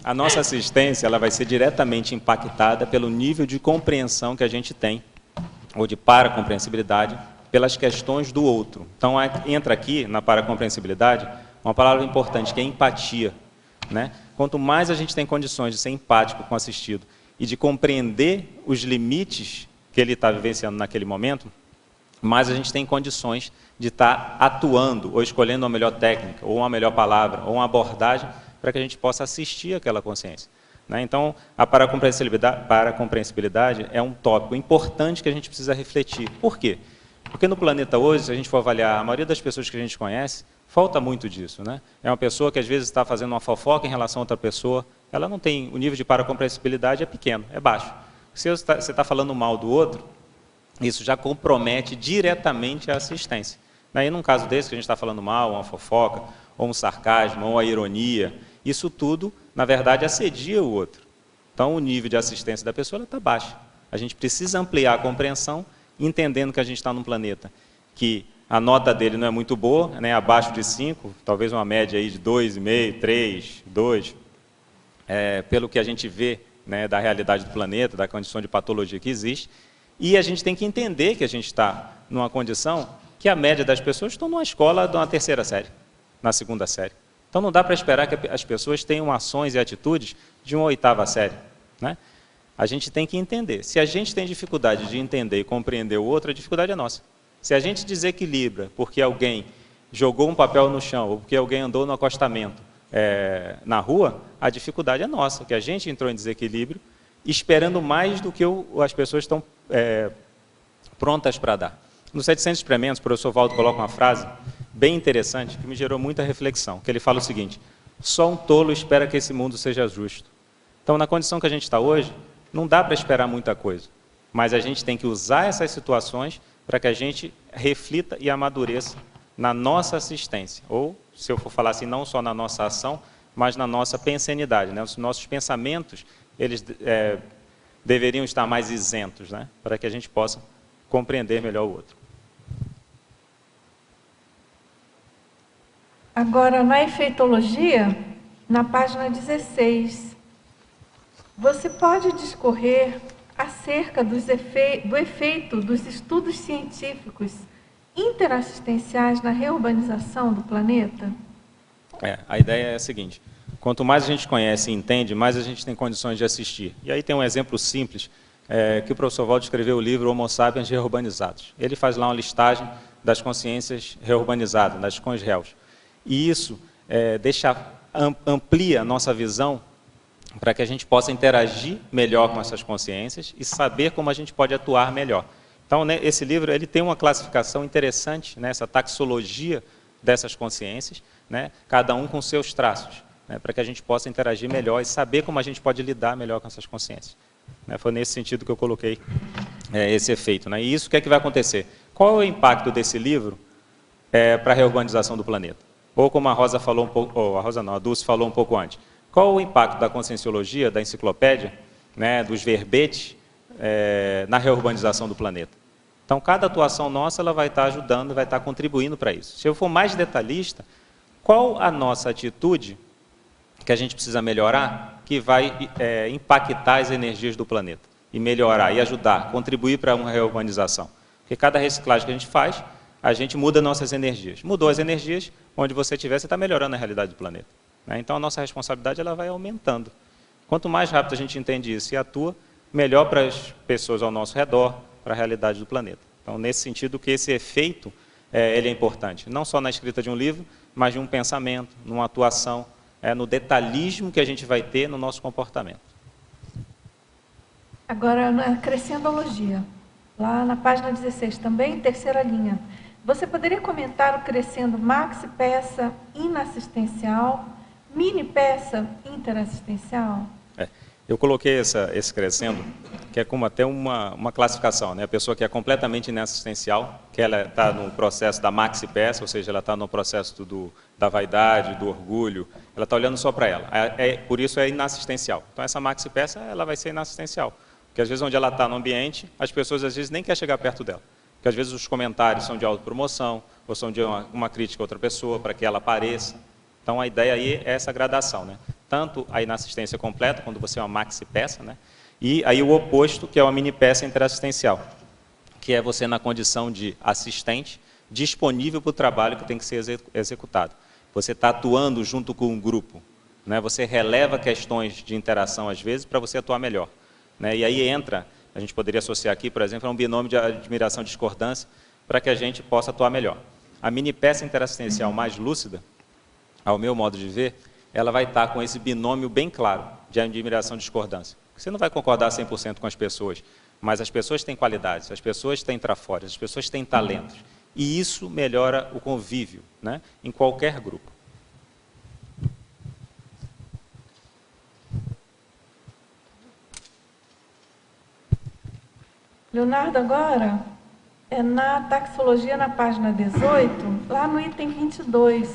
A nossa assistência ela vai ser diretamente impactada pelo nível de compreensão que a gente tem ou de paracompreensibilidade, pelas questões do outro. Então, entra aqui, na paracompreensibilidade, uma palavra importante, que é empatia, né? Quanto mais a gente tem condições de ser empático com o assistido e de compreender os limites que ele está vivenciando naquele momento, mais a gente tem condições de estar atuando, ou escolhendo uma melhor técnica, ou uma melhor palavra, ou uma abordagem, para que a gente possa assistir aquela consciência, né? Então, a paracompreensibilidade é um tópico importante que a gente precisa refletir. Por quê? Porque no planeta hoje, se a gente for avaliar a maioria das pessoas que a gente conhece, falta muito disso, né? É uma pessoa que às vezes está fazendo uma fofoca em relação a outra pessoa, ela não tem, o nível de paracompreensibilidade é pequeno, é baixo. Se você está falando mal do outro, isso já compromete diretamente a assistência. E num caso desse, que a gente está falando mal, uma fofoca, ou um sarcasmo, ou uma ironia, isso tudo, na verdade, assedia o outro. Então, o nível de assistência da pessoa está baixo. A gente precisa ampliar a compreensão, entendendo que a gente está num planeta que a nota dele não é muito boa, né, abaixo de 5, talvez uma média aí de 2,5, 3, 2, pelo que a gente vê, né, da realidade do planeta, da condição de patologia que existe, e a gente tem que entender que a gente está numa condição que a média das pessoas estão numa escola de uma 3ª série, na 2ª série. Então não dá para esperar que as pessoas tenham ações e atitudes de uma 8ª série, né? A gente tem que entender. Se a gente tem dificuldade de entender e compreender o outro, a dificuldade é nossa. Se a gente desequilibra porque alguém jogou um papel no chão ou porque alguém andou no acostamento na rua, a dificuldade é nossa, que a gente entrou em desequilíbrio esperando mais do que as pessoas estão prontas para dar. Nos 700 experimentos, o professor Valdo coloca uma frase bem interessante que me gerou muita reflexão, que ele fala o seguinte: só um tolo espera que esse mundo seja justo. Então, na condição que a gente está hoje, não dá para esperar muita coisa, mas a gente tem que usar essas situações para que a gente reflita e amadureça na nossa assistência, ou, se eu for falar assim, não só na nossa ação, mas na nossa pensenidade, né? Os nossos pensamentos, eles deveriam estar mais isentos, né? Para que a gente possa compreender melhor o outro. Agora, na efeitologia, na página 16, você pode discorrer acerca do efeito dos estudos científicos interassistenciais na reurbanização do planeta? A ideia é a seguinte: quanto mais a gente conhece e entende, mais a gente tem condições de assistir. E aí tem um exemplo simples, que o professor Valdo escreveu o livro Homo Sapiens Reurbanizados. Ele faz lá uma listagem das consciências reurbanizadas, das cons-réus. E isso amplia a nossa visão para que a gente possa interagir melhor com essas consciências e saber como a gente pode atuar melhor. Então, né, esse livro ele tem uma classificação interessante, né, essa taxologia dessas consciências, né, cada um com seus traços, né, para que a gente possa interagir melhor e saber como a gente pode lidar melhor com essas consciências. Foi nesse sentido que eu coloquei esse efeito, né. E isso, o que é que vai acontecer? Qual é o impacto desse livro para a reurbanização do planeta? Ou como a Rosa falou um pouco, ou a Rosa não, a Dulce falou um pouco antes. Qual o impacto da conscienciologia, da enciclopédia, né, dos verbetes, na reurbanização do planeta? Então, cada atuação nossa ela vai estar ajudando, vai estar contribuindo para isso. Se eu for mais detalhista, qual a nossa atitude que a gente precisa melhorar que vai impactar as energias do planeta? E melhorar, e ajudar, contribuir para uma reurbanização. Porque cada reciclagem que a gente faz, a gente muda nossas energias. Mudou as energias, onde você estiver, você está melhorando a realidade do planeta. Então, a nossa responsabilidade ela vai aumentando. Quanto mais rápido a gente entende isso e atua, melhor para as pessoas ao nosso redor, para a realidade do planeta. Então, nesse sentido que esse efeito ele é importante, não só na escrita de um livro, mas de um pensamento, numa atuação, no detalhismo que a gente vai ter no nosso comportamento. Agora, na crescendologia, lá na página 16, também, 3ª linha, você poderia comentar o crescendo maxi peça inassistencial, mini peça interassistencial? Eu coloquei esse crescendo, que é como até uma classificação, né? A pessoa que é completamente inassistencial, que ela está no processo da maxi peça, ou seja, ela está no processo da vaidade, do orgulho, ela está olhando só para ela. Por isso é inassistencial. Então essa maxi peça ela vai ser inassistencial, porque às vezes onde ela está no ambiente, as pessoas às vezes nem querem chegar perto dela. Porque às vezes os comentários são de autopromoção, ou são de uma crítica a outra pessoa, para que ela apareça. Então a ideia aí é essa gradação, né? Tanto a inassistência completa, quando você é uma maxi peça, né? E aí o oposto, que é uma mini peça interassistencial, que é você na condição de assistente, disponível para o trabalho que tem que ser executado. Você está atuando junto com um grupo, né? Você releva questões de interação, às vezes, para você atuar melhor, né? E aí entra, a gente poderia associar aqui, por exemplo, a um binômio de admiração e discordância, para que a gente possa atuar melhor. A mini peça interassistencial mais lúcida, ao meu modo de ver, ela vai estar com esse binômio bem claro de admiração e discordância. Você não vai concordar 100% com as pessoas, mas as pessoas têm qualidades, as pessoas têm trafores, as pessoas têm talentos. E isso melhora o convívio, né, em qualquer grupo. Leonardo, agora, na taxologia, na página 18, lá no item 22,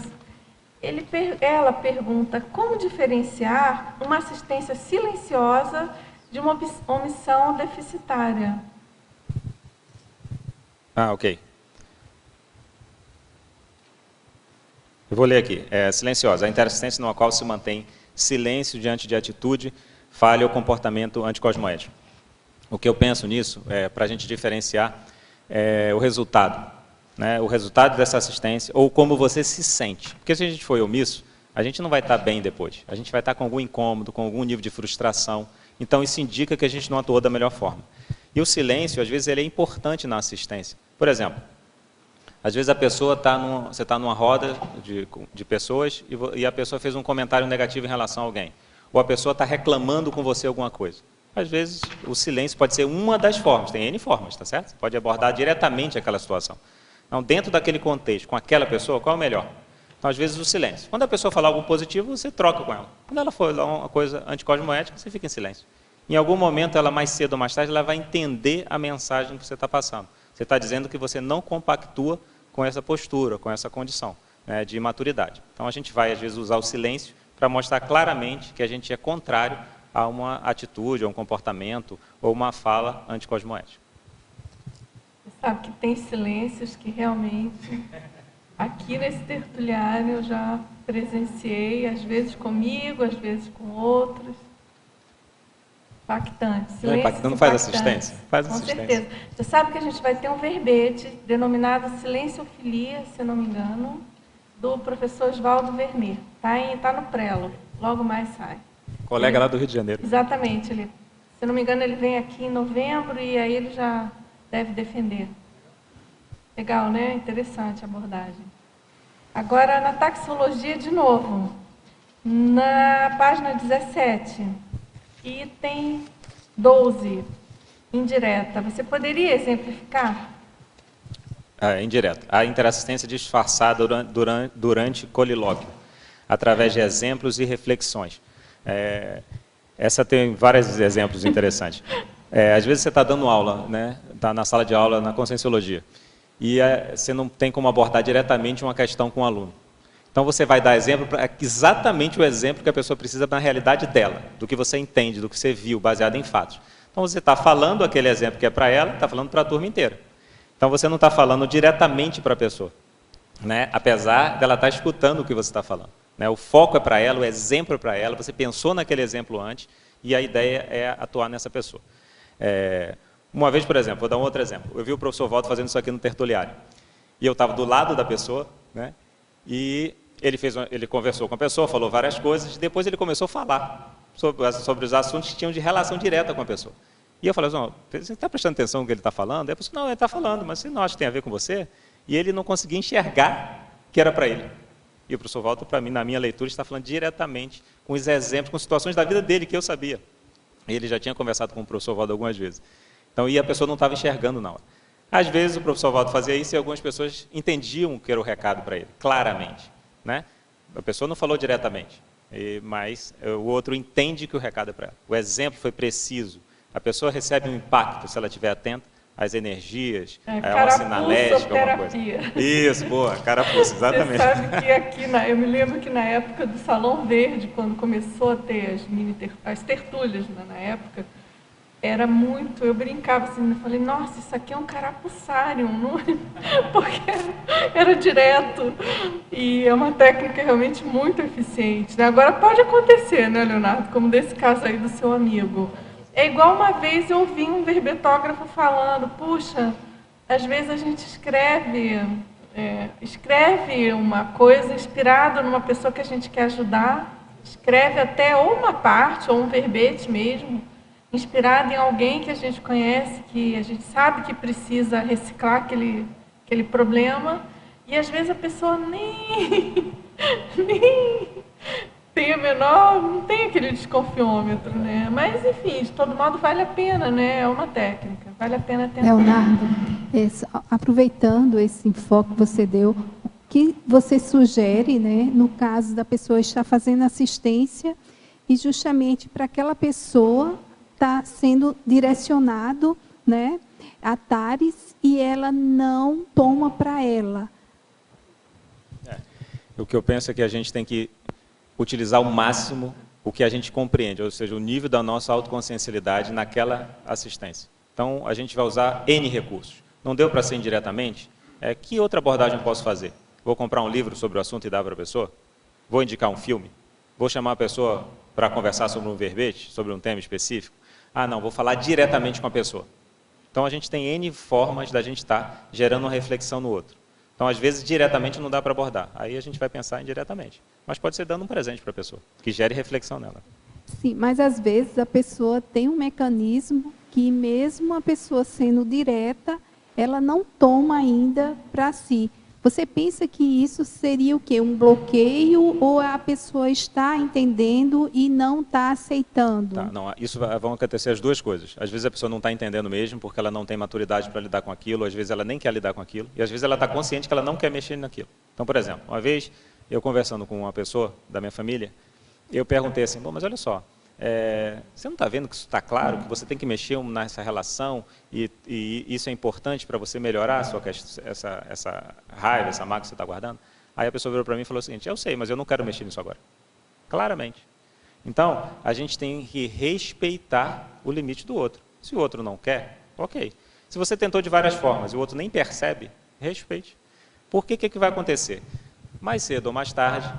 ela pergunta como diferenciar uma assistência silenciosa de uma omissão deficitária. Ok. Eu vou ler aqui. Silenciosa, a interassistência no qual se mantém silêncio diante de atitude, falha ou comportamento anticosmoético. O que eu penso nisso, para a gente diferenciar, o resultado. Né? O resultado dessa assistência, ou como você se sente. Porque se a gente for omisso, a gente não vai estar bem depois. A gente vai estar com algum incômodo, com algum nível de frustração. Então, isso indica que a gente não atuou da melhor forma. E o silêncio, às vezes, ele é importante na assistência. Por exemplo, às vezes a pessoa você está numa roda de pessoas e a pessoa fez um comentário negativo em relação a alguém. Ou a pessoa está reclamando com você alguma coisa. Às vezes, o silêncio pode ser uma das formas, tem N formas, tá certo? Você pode abordar diretamente aquela situação. Então, dentro daquele contexto, com aquela pessoa, qual é o melhor? Então, às vezes, o silêncio. Quando a pessoa falar algo positivo, você troca com ela. Quando ela for falar uma coisa anticosmoética, você fica em silêncio. Em algum momento, ela mais cedo ou mais tarde, ela vai entender a mensagem que você está passando. Você está dizendo que você não compactua com essa postura, com essa condição, né, de maturidade. Então, a gente vai, às vezes, usar o silêncio para mostrar claramente que a gente é contrário a uma atitude, a um comportamento ou uma fala anticosmoética. Você sabe que tem silêncios que realmente, aqui nesse tertuliário, eu já presenciei, às vezes comigo, às vezes com outros. Impactante. Silêncio não faz assistência? Faz assistência. Com certeza. Você sabe que a gente vai ter um verbete denominado Silenciofilia, se não me engano, do professor Oswaldo Vermeer. Está no Prelo, logo mais sai. Colega lá do Rio de Janeiro. Exatamente. Se não me engano, ele vem aqui em novembro e aí ele já deve defender. Legal, né? Interessante a abordagem. Agora, na taxologia, de novo, na página 17, item 12, indireta. Você poderia exemplificar? Indireta. A interassistência disfarçada durante colilóquio, através de exemplos e reflexões. Essa tem vários exemplos interessantes. Às vezes você está dando aula, né? Está na sala de aula, na conscienciologia, e você não tem como abordar diretamente uma questão com o aluno. Então você vai dar exemplo, exatamente o exemplo que a pessoa precisa na realidade dela, do que você entende, do que você viu, baseado em fatos. Então você está falando aquele exemplo que é para ela, está falando para a turma inteira. Então você não está falando diretamente para a pessoa, né? Apesar dela estar escutando o que você está falando. Né? O foco é para ela, o exemplo é para ela, você pensou naquele exemplo antes e a ideia é atuar nessa pessoa. Uma vez, por exemplo, vou dar um outro exemplo. Eu vi o professor Waldo fazendo isso aqui no tertuliário. E eu estava do lado da pessoa, né? E ele conversou com a pessoa, falou várias coisas, e depois ele começou a falar sobre os assuntos que tinham de relação direta com a pessoa. E eu falei assim, você está prestando atenção no que ele está falando? Aí a pessoa, não, ele está falando, mas você não acha que tem a ver com você? E ele não conseguia enxergar que era para ele. E o professor Waldo, para mim, na minha leitura, está falando diretamente com os exemplos, com situações da vida dele que eu sabia. Ele já tinha conversado com o professor Waldo algumas vezes. Então, e a pessoa não estava enxergando na hora. Às vezes o professor Waldo fazia isso e algumas pessoas entendiam que era o recado para ele, claramente. Né? A pessoa não falou diretamente, mas o outro entende que o recado é para ela. O exemplo foi preciso. A pessoa recebe um impacto, se ela estiver atenta, às energias, uma sinalética, alguma coisa. Isso, boa, carapuça, exatamente. Você sabe que aqui, eu me lembro que na época do Salão Verde, quando começou a ter as tertúlias, né, na época, era muito, eu brincava assim, eu falei, nossa, isso aqui é um carapuçário, não? Porque era direto, e é uma técnica realmente muito eficiente. Né? Agora pode acontecer, né, Leonardo, como desse caso aí do seu amigo. É igual uma vez eu ouvi um verbetógrafo falando, puxa, às vezes a gente escreve uma coisa inspirado numa pessoa que a gente quer ajudar, escreve até ou uma parte, ou um verbete mesmo, inspirado em alguém que a gente conhece, que a gente sabe que precisa reciclar aquele problema, e às vezes a pessoa nem tem não tem aquele desconfiômetro, né? Mas, enfim, de todo modo, vale a pena, né? É uma técnica, vale a pena tentar. Leonardo, aproveitando esse enfoque que você deu, o que você sugere, né, no caso da pessoa estar fazendo assistência e justamente para aquela pessoa está sendo direcionado, né, a TARES e ela não toma para ela? O que eu penso é que a gente tem que utilizar ao máximo o que a gente compreende, ou seja, o nível da nossa autoconsciencialidade naquela assistência. Então, a gente vai usar N recursos. Não deu para ser indiretamente? Que outra abordagem eu posso fazer? Vou comprar um livro sobre o assunto e dar para a pessoa? Vou indicar um filme? Vou chamar a pessoa para conversar sobre um verbete, sobre um tema específico? Ah, não, vou falar diretamente com a pessoa. Então, a gente tem N formas da gente estar gerando uma reflexão no outro. Então, às vezes, diretamente não dá para abordar. Aí a gente vai pensar indiretamente. Mas pode ser dando um presente para a pessoa, que gere reflexão nela. Sim, mas às vezes a pessoa tem um mecanismo que mesmo a pessoa sendo direta, ela não toma ainda para si. Você pensa que isso seria o quê? Um bloqueio ou a pessoa está entendendo e não está aceitando? Tá, não, isso vão acontecer as duas coisas. Às vezes a pessoa não está entendendo mesmo, porque ela não tem maturidade para lidar com aquilo, às vezes ela nem quer lidar com aquilo, e às vezes ela está consciente que ela não quer mexer naquilo. Então, por exemplo, uma vez eu conversando com uma pessoa da minha família, eu perguntei assim, bom, mas olha só, você não está vendo que isso está claro, que você tem que mexer nessa relação e isso é importante para você melhorar a sua, essa raiva, essa mágoa que você está guardando? Aí a pessoa virou para mim e falou o seguinte, eu sei, mas eu não quero mexer nisso agora. Claramente. Então, a gente tem que respeitar o limite do outro. Se o outro não quer, ok. Se você tentou de várias formas e o outro nem percebe, respeite. Por que vai acontecer? Mais cedo ou mais tarde,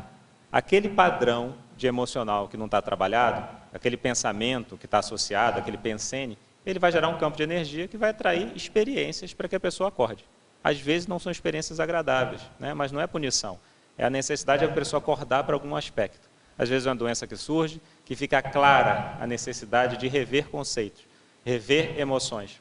aquele padrão de emocional que não está trabalhado, aquele pensamento que está associado, aquele pensene, ele vai gerar um campo de energia que vai atrair experiências para que a pessoa acorde. Às vezes não são experiências agradáveis, né? Mas não é punição. É a necessidade da pessoa acordar para algum aspecto. Às vezes é uma doença que surge, que fica clara a necessidade de rever conceitos, rever emoções,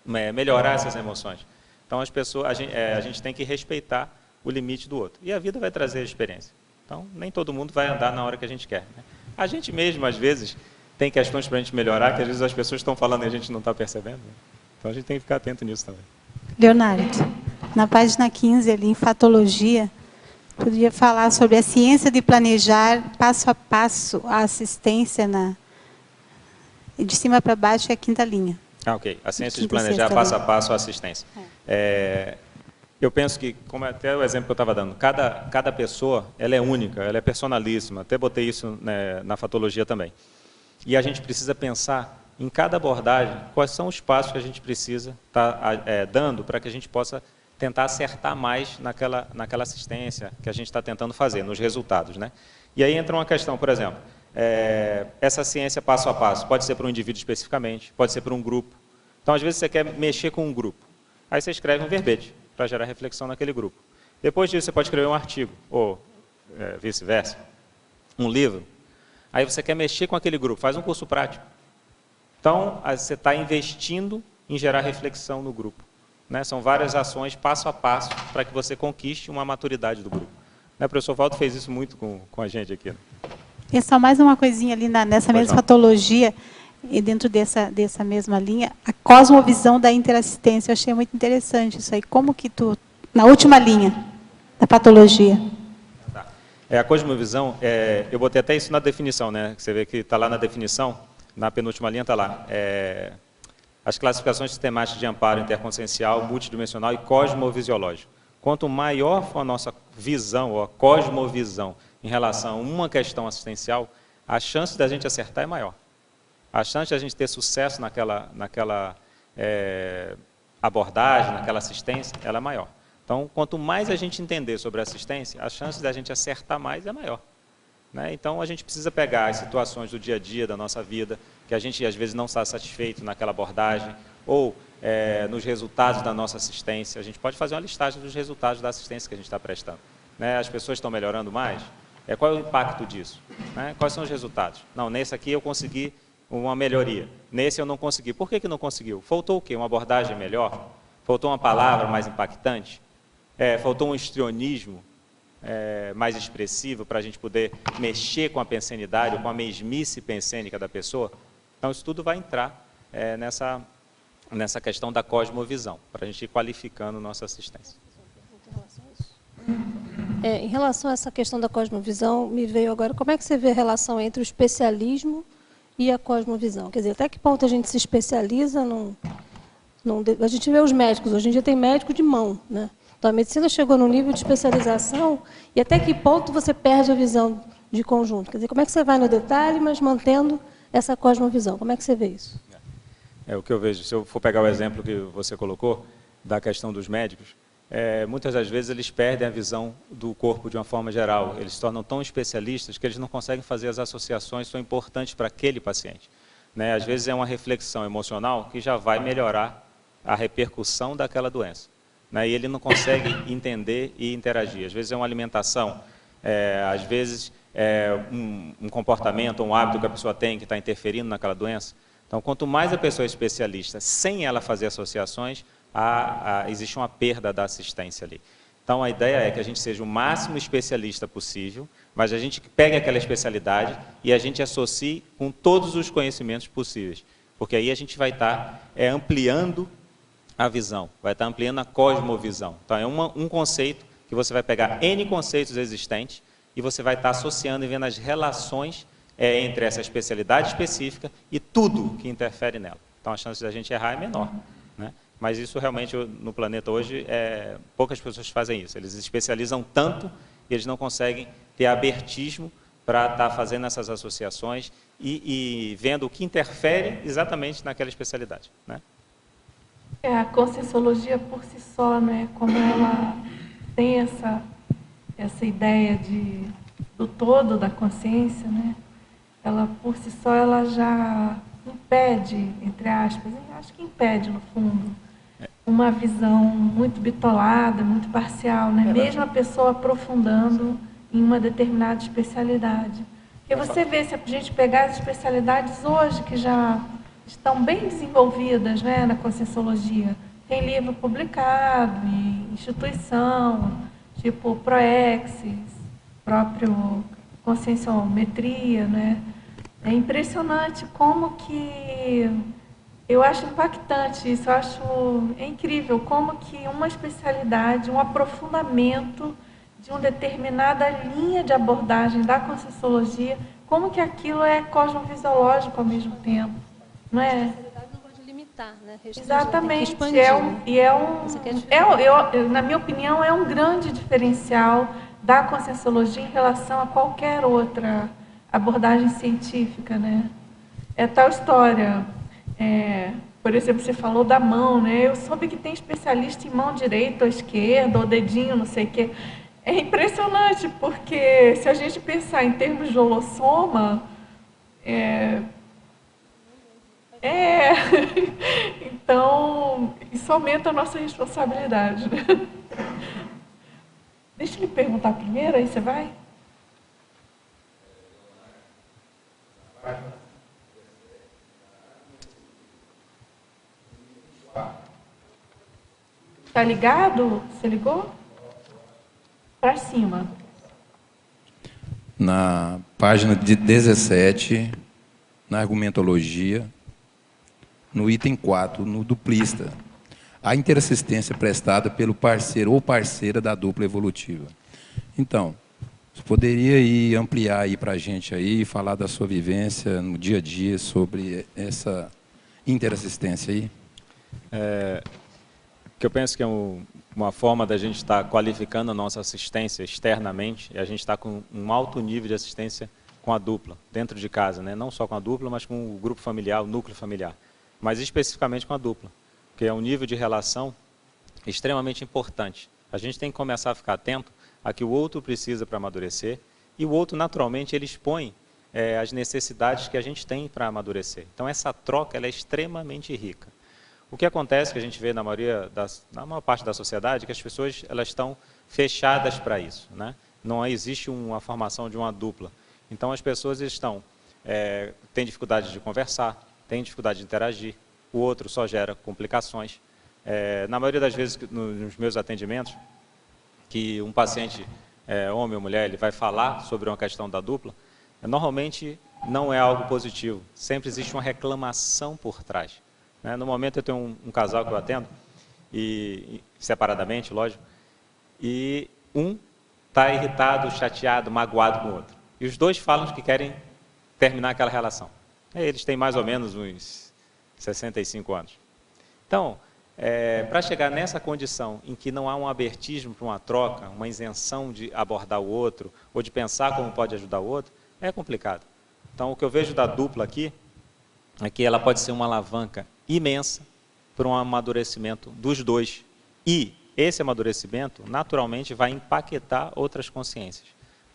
melhorar essas emoções. Então a gente tem que respeitar o limite do outro. E a vida vai trazer a experiência. Então, nem todo mundo vai andar na hora que a gente quer, né? A gente mesmo, às vezes, tem questões para a gente melhorar, que às vezes as pessoas estão falando e a gente não está percebendo, né? Então, a gente tem que ficar atento nisso também. Leonardo, na página 15, ali, em Fatologia, poderia falar sobre a ciência de planejar passo a passo a assistência de cima para baixo é a quinta linha. Ah, ok. A ciência de planejar passo a passo a assistência. Eu penso que, como até o exemplo que eu estava dando, cada pessoa ela é única, ela é personalíssima. Até botei isso, né, na fatologia também. E a gente precisa pensar em cada abordagem quais são os passos que a gente precisa estar dando para que a gente possa tentar acertar mais naquela assistência que a gente está tentando fazer, nos resultados, né? E aí entra uma questão, por exemplo, essa ciência passo a passo pode ser para um indivíduo especificamente, pode ser para um grupo. Então, às vezes, você quer mexer com um grupo. Aí você escreve um verbete para gerar reflexão naquele grupo. Depois disso, você pode escrever um artigo, ou vice-versa, um livro. Aí você quer mexer com aquele grupo, faz um curso prático. Então, você está investindo em gerar reflexão no grupo, né? São várias ações, passo a passo, para que você conquiste uma maturidade do grupo. Né? O professor Valdo fez isso muito com a gente aqui. Né? E só mais uma coisinha ali nessa mesma fatologia, e dentro dessa mesma linha, a cosmovisão da interassistência. Eu achei muito interessante isso aí. Como que na última linha da patologia. Tá. A cosmovisão, eu botei até isso na definição, né? Você vê que está lá na definição, na penúltima linha está lá. As classificações sistemáticas de amparo interconsciencial, multidimensional e cosmovisiológico. Quanto maior for a nossa visão, ou a cosmovisão, em relação a uma questão assistencial, a chance da gente acertar é maior. A chance de a gente ter sucesso naquela abordagem, naquela assistência, ela é maior. Então, quanto mais a gente entender sobre a assistência, a chance da gente acertar mais é maior. Né? Então, a gente precisa pegar as situações do dia a dia da nossa vida, que a gente às vezes não está satisfeito naquela abordagem, ou nos resultados da nossa assistência. A gente pode fazer uma listagem dos resultados da assistência que a gente está prestando. Né? As pessoas estão melhorando mais? Qual é o impacto disso? Né? Quais são os resultados? Não, nesse aqui eu consegui uma melhoria. Nesse eu não consegui. Por que não conseguiu? Faltou o quê? Uma abordagem melhor? Faltou uma palavra mais impactante? Faltou um histrionismo mais expressivo para a gente poder mexer com a pensenidade ou com a mesmice pensênica da pessoa? Então, isso tudo vai entrar nessa questão da cosmovisão, para a gente ir qualificando nossa assistência. Em relação a essa questão da cosmovisão, me veio agora, como é que você vê a relação entre o especialismo e a cosmovisão? Quer dizer, até que ponto a gente se especializa? A gente vê os médicos, hoje em dia tem médico de mão, né? Então, a medicina chegou num nível de especialização e até que ponto você perde a visão de conjunto? Quer dizer, como é que você vai no detalhe, mas mantendo essa cosmovisão? Como é que você vê isso? O que eu vejo, se eu for pegar o exemplo que você colocou, da questão dos médicos, muitas das vezes eles perdem a visão do corpo de uma forma geral. Eles se tornam tão especialistas que eles não conseguem fazer as associações que são importantes para aquele paciente. Né? Às vezes é uma reflexão emocional que já vai melhorar a repercussão daquela doença. Né? E ele não consegue entender e interagir. Às vezes é uma alimentação, às vezes é um comportamento, um hábito que a pessoa tem que está interferindo naquela doença. Então, quanto mais a pessoa é especialista, sem ela fazer associações, existe uma perda da assistência ali. Então, a ideia é que a gente seja o máximo especialista possível, mas a gente pegue aquela especialidade e a gente associe com todos os conhecimentos possíveis, porque aí a gente vai estar ampliando a visão, vai estar ampliando a cosmovisão. Então, é um conceito que você vai pegar N conceitos existentes e você vai estar associando e vendo as relações entre essa especialidade específica e tudo que interfere nela. Então, a chance de a gente errar é menor. Né? Mas isso realmente, no planeta hoje, poucas pessoas fazem isso. Eles especializam tanto que eles não conseguem ter abertismo para estar fazendo essas associações e vendo o que interfere exatamente naquela especialidade. Né? A Conscienciologia por si só, né, como ela tem essa ideia do todo da consciência, né, ela por si só ela já impede, entre aspas, acho que impede no fundo, uma visão muito bitolada, muito parcial, né, mesmo a pessoa aprofundando em uma determinada especialidade. Porque você vê, se a gente pegar as especialidades hoje que já estão bem desenvolvidas, né, na Conscienciologia. Tem livro publicado em instituição, tipo Proexis, próprio Conscienciometria, né? É impressionante como que... Eu acho impactante isso, eu acho incrível como que uma especialidade, um aprofundamento de uma determinada linha de abordagem da Conscienciologia, como que aquilo é cosmovisiológico ao mesmo tempo. Não é? Não pode limitar, né? Exatamente. Na minha opinião, é um grande diferencial da Conscienciologia em relação a qualquer outra abordagem científica, né? É tal história. Por exemplo, você falou da mão, né? Eu soube que tem especialista em mão direita ou esquerda, ou dedinho, não sei o quê. É impressionante, porque se a gente pensar em termos de holossoma, então, isso aumenta a nossa responsabilidade. Né? Deixa eu lhe perguntar primeiro, aí você vai? Tá ligado? Você ligou? Para cima. Na página de 17, na argumentologia, no item 4, no duplista, a interassistência prestada pelo parceiro ou parceira da dupla evolutiva. Então, você poderia ampliar aí para a gente aí, falar da sua vivência no dia a dia sobre essa interassistência aí? Que eu penso que é uma forma da gente estar qualificando a nossa assistência externamente, e a gente está com um alto nível de assistência com a dupla, dentro de casa, né? Não só com a dupla, mas com o grupo familiar, o núcleo familiar, mas especificamente com a dupla, porque é um nível de relação extremamente importante. A gente tem que começar a ficar atento a que o outro precisa para amadurecer, e o outro, naturalmente, ele expõe as necessidades que a gente tem para amadurecer. Então, essa troca ela é extremamente rica. O que acontece, que a gente vê na maior parte da sociedade, é que as pessoas elas estão fechadas para isso, né? Não existe uma formação de uma dupla. Então, as pessoas têm dificuldade de conversar, têm dificuldade de interagir, o outro só gera complicações. Na maioria das vezes, nos meus atendimentos, que um paciente, homem ou mulher, ele vai falar sobre uma questão da dupla, normalmente não é algo positivo, sempre existe uma reclamação por trás. Né? No momento eu tenho um casal que eu atendo, e separadamente, lógico, e um está irritado, chateado, magoado com o outro. E os dois falam que querem terminar aquela relação. Eles têm mais ou menos uns 65 anos. Então, para chegar nessa condição em que não há um abertismo para uma troca, uma isenção de abordar o outro, ou de pensar como pode ajudar o outro, é complicado. Então, o que eu vejo da dupla aqui, é que ela pode ser uma alavanca imensa para um amadurecimento dos dois. E esse amadurecimento, naturalmente, vai empaquetar outras consciências.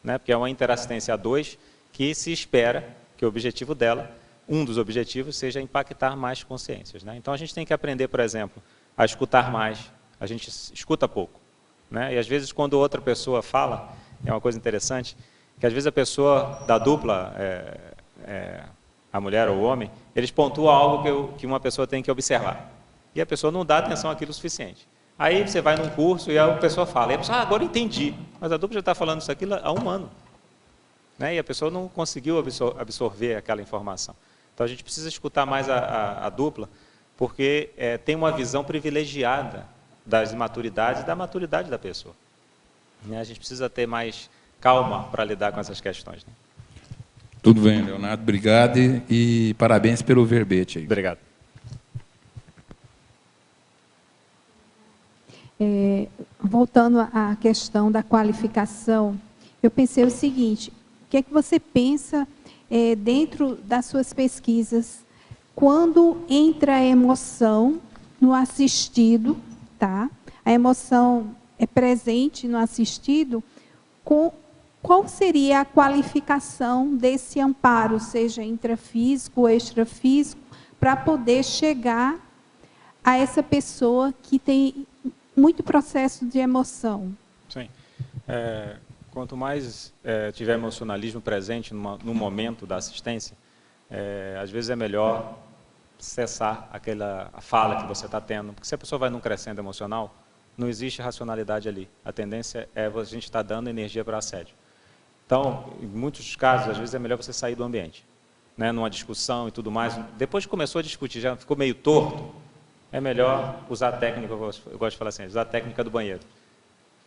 Né? Porque é uma interassistência a dois que se espera que o objetivo dela, um dos objetivos, seja impactar mais consciências. Né? Então, a gente tem que aprender, por exemplo, a escutar mais. A gente escuta pouco. Né? E, às vezes, quando outra pessoa fala, é uma coisa interessante, que, às vezes, a pessoa da dupla, a mulher ou o homem, eles pontuam algo que uma pessoa tem que observar. E a pessoa não dá atenção àquilo o suficiente. Aí você vai num curso e a pessoa fala, e a pessoa, agora entendi, mas a dupla já está falando isso aqui há um ano. Né? E a pessoa não conseguiu absorver aquela informação. Então, a gente precisa escutar mais a dupla, porque tem uma visão privilegiada das imaturidades e da maturidade da pessoa. Né? A gente precisa ter mais calma para lidar com essas questões. Né? Tudo bem, Leonardo, obrigado e parabéns pelo verbete aí. Obrigado. Voltando à questão da qualificação, eu pensei o seguinte, o que é que você pensa dentro das suas pesquisas, quando entra a emoção no assistido, tá? A emoção é presente no assistido, qual seria a qualificação desse amparo, seja intrafísico ou extrafísico, para poder chegar a essa pessoa que tem muito processo de emoção? Sim. Quanto mais tiver emocionalismo presente no momento da assistência, às vezes é melhor cessar a fala que você está tendo, porque se a pessoa vai num crescendo emocional, não existe racionalidade ali. A tendência é a gente estar dando energia para assédio. Então, em muitos casos, às vezes é melhor você sair do ambiente, né, numa discussão e tudo mais. Depois que começou a discutir, já ficou meio torto, é melhor usar a técnica, eu gosto de falar assim, usar a técnica do banheiro.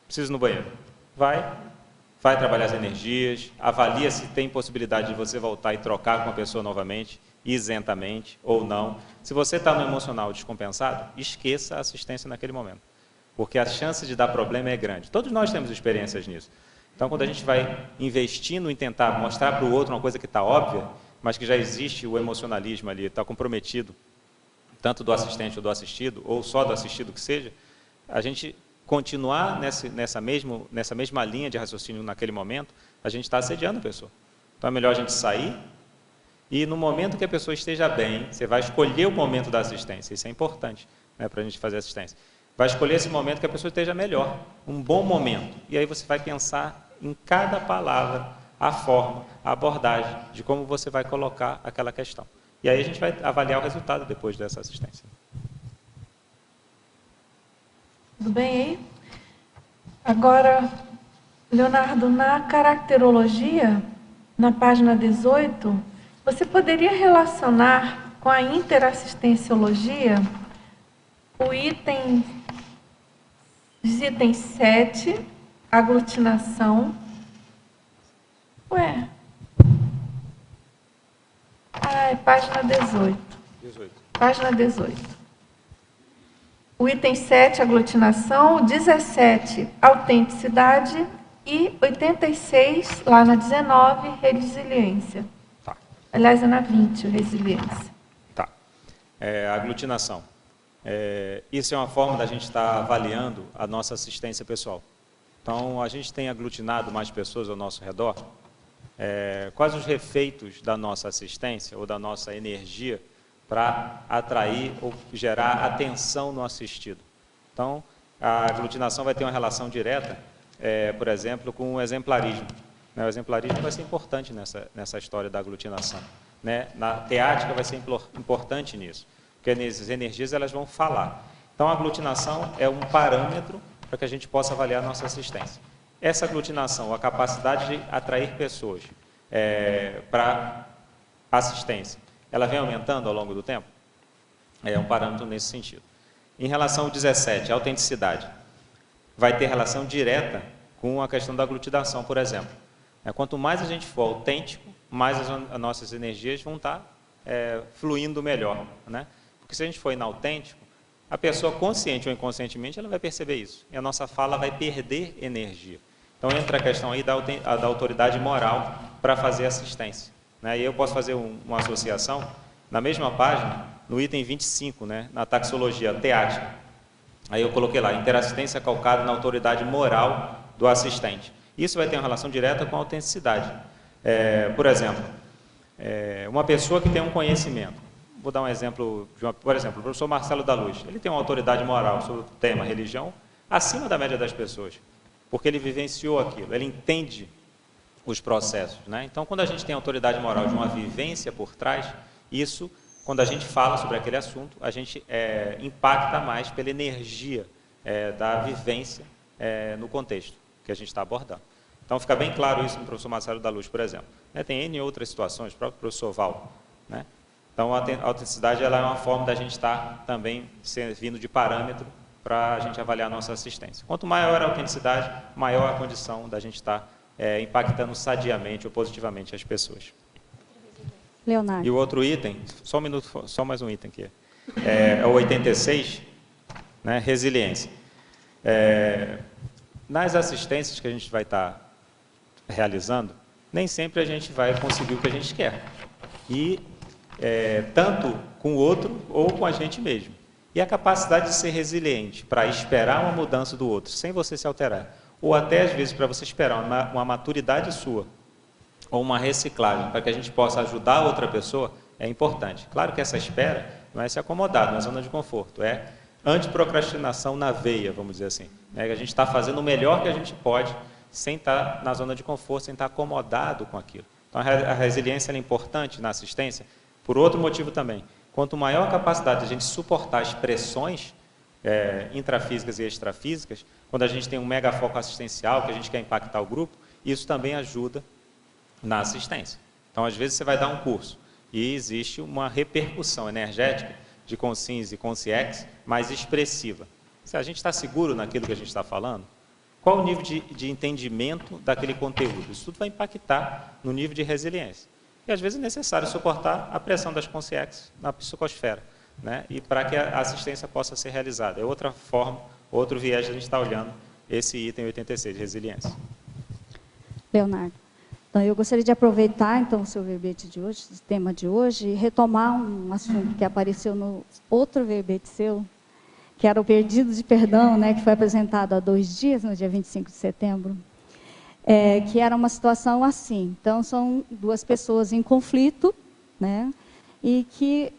Preciso ir no banheiro. Vai trabalhar as energias, avalia se tem possibilidade de você voltar e trocar com a pessoa novamente, isentamente ou não. Se você está no emocional descompensado, esqueça a assistência naquele momento, porque a chance de dar problema é grande. Todos nós temos experiências nisso. Então, quando a gente vai investindo em tentar mostrar para o outro uma coisa que está óbvia, mas que já existe o emocionalismo ali, está comprometido, tanto do assistente ou do assistido, ou só do assistido que seja, a gente continuar nessa mesma linha de raciocínio naquele momento, a gente está assediando a pessoa. Então, é melhor a gente sair e, no momento que a pessoa esteja bem, você vai escolher o momento da assistência. Isso é importante, né, para a gente fazer assistência. Vai escolher esse momento que a pessoa esteja melhor, um bom momento. E aí você vai pensar em cada palavra, a forma, a abordagem, de como você vai colocar aquela questão. E aí a gente vai avaliar o resultado depois dessa assistência. Tudo bem aí? Agora, Leonardo, na caracterologia, na página 18, você poderia relacionar com a interassistenciologia os itens 7, aglutinação. É página 18. Página 18. O item 7, aglutinação, 17, autenticidade e 86, lá na 19, resiliência. Tá. Aliás, é na 20, resiliência. Tá. Aglutinação. Isso é uma forma da gente estar avaliando a nossa assistência pessoal. Então, a gente tem aglutinado mais pessoas ao nosso redor. Quais os efeitos da nossa assistência ou da nossa energia para atrair ou gerar atenção no assistido. Então, a aglutinação vai ter uma relação direta, por exemplo, com o exemplarismo. O exemplarismo vai ser importante nessa história da aglutinação. Na teática vai ser importante nisso, porque as energias elas vão falar. Então, a aglutinação é um parâmetro para que a gente possa avaliar a nossa assistência. Essa aglutinação, a capacidade de atrair pessoas para assistência, ela vem aumentando ao longo do tempo? É um parâmetro nesse sentido. Em relação ao 17, a autenticidade, vai ter relação direta com a questão da aglutinação, por exemplo. Quanto mais a gente for autêntico, mais as nossas energias vão estar fluindo melhor. Porque se a gente for inautêntico, a pessoa, consciente ou inconscientemente, ela vai perceber isso. E a nossa fala vai perder energia. Então, entra a questão aí da autoridade moral para fazer assistência. E eu posso fazer uma associação, na mesma página, no item 25, na taxologia teática. Aí eu coloquei lá, interassistência calcada na autoridade moral do assistente. Isso vai ter uma relação direta com a autenticidade. Por exemplo, uma pessoa que tem um conhecimento, vou dar um exemplo, por exemplo, o professor Marcelo da Luz, ele tem uma autoridade moral sobre o tema religião acima da média das pessoas, porque ele vivenciou aquilo, ele entende os processos. Então, quando a gente tem autoridade moral de uma vivência por trás, isso, quando a gente fala sobre aquele assunto, a gente impacta mais pela energia da vivência no contexto que a gente está abordando. Então, fica bem claro isso no professor Marcelo da Luz, por exemplo. Tem N outras situações, o próprio professor Val. Então, a autenticidade ela é uma forma da gente estar também servindo de parâmetro para a gente avaliar a nossa assistência. Quanto maior a autenticidade, maior a condição da gente estar impactando sadiamente ou positivamente as pessoas. Leonardo. E o outro item, só um minuto, só mais um item aqui, é o 86, resiliência. Nas assistências que a gente vai estar realizando, nem sempre a gente vai conseguir o que a gente quer. E tanto com o outro ou com a gente mesmo. E a capacidade de ser resiliente para esperar uma mudança do outro, sem você se alterar, ou até às vezes para você esperar uma maturidade sua, ou uma reciclagem, para que a gente possa ajudar a outra pessoa, é importante. Claro que essa espera não é se acomodar na zona de conforto, é antiprocrastinação na veia, vamos dizer assim. Que a gente está fazendo o melhor que a gente pode, sem estar na zona de conforto, sem estar acomodado com aquilo. Então, a resiliência é importante na assistência, por outro motivo também. Quanto maior a capacidade de a gente suportar as pressões intrafísicas e extrafísicas, quando a gente tem um mega foco assistencial, que a gente quer impactar o grupo, isso também ajuda na assistência. Então, às vezes, você vai dar um curso e existe uma repercussão energética de consciência e consciex mais expressiva. Se a gente está seguro naquilo que a gente está falando, qual o nível de entendimento daquele conteúdo? Isso tudo vai impactar no nível de resiliência. E, às vezes, é necessário suportar a pressão das consciex na psicosfera, e para que a assistência possa ser realizada. É outra forma, outro viés de a gente estar olhando esse item 86, de resiliência. Leonardo. Então, eu gostaria de aproveitar, então, o seu verbete de hoje, o tema de hoje, e retomar um assunto que apareceu no outro verbete seu, que era o pedido de perdão, que foi apresentado há 2 dias, no dia 25 de setembro, que era uma situação assim. Então, são 2 pessoas em conflito, e que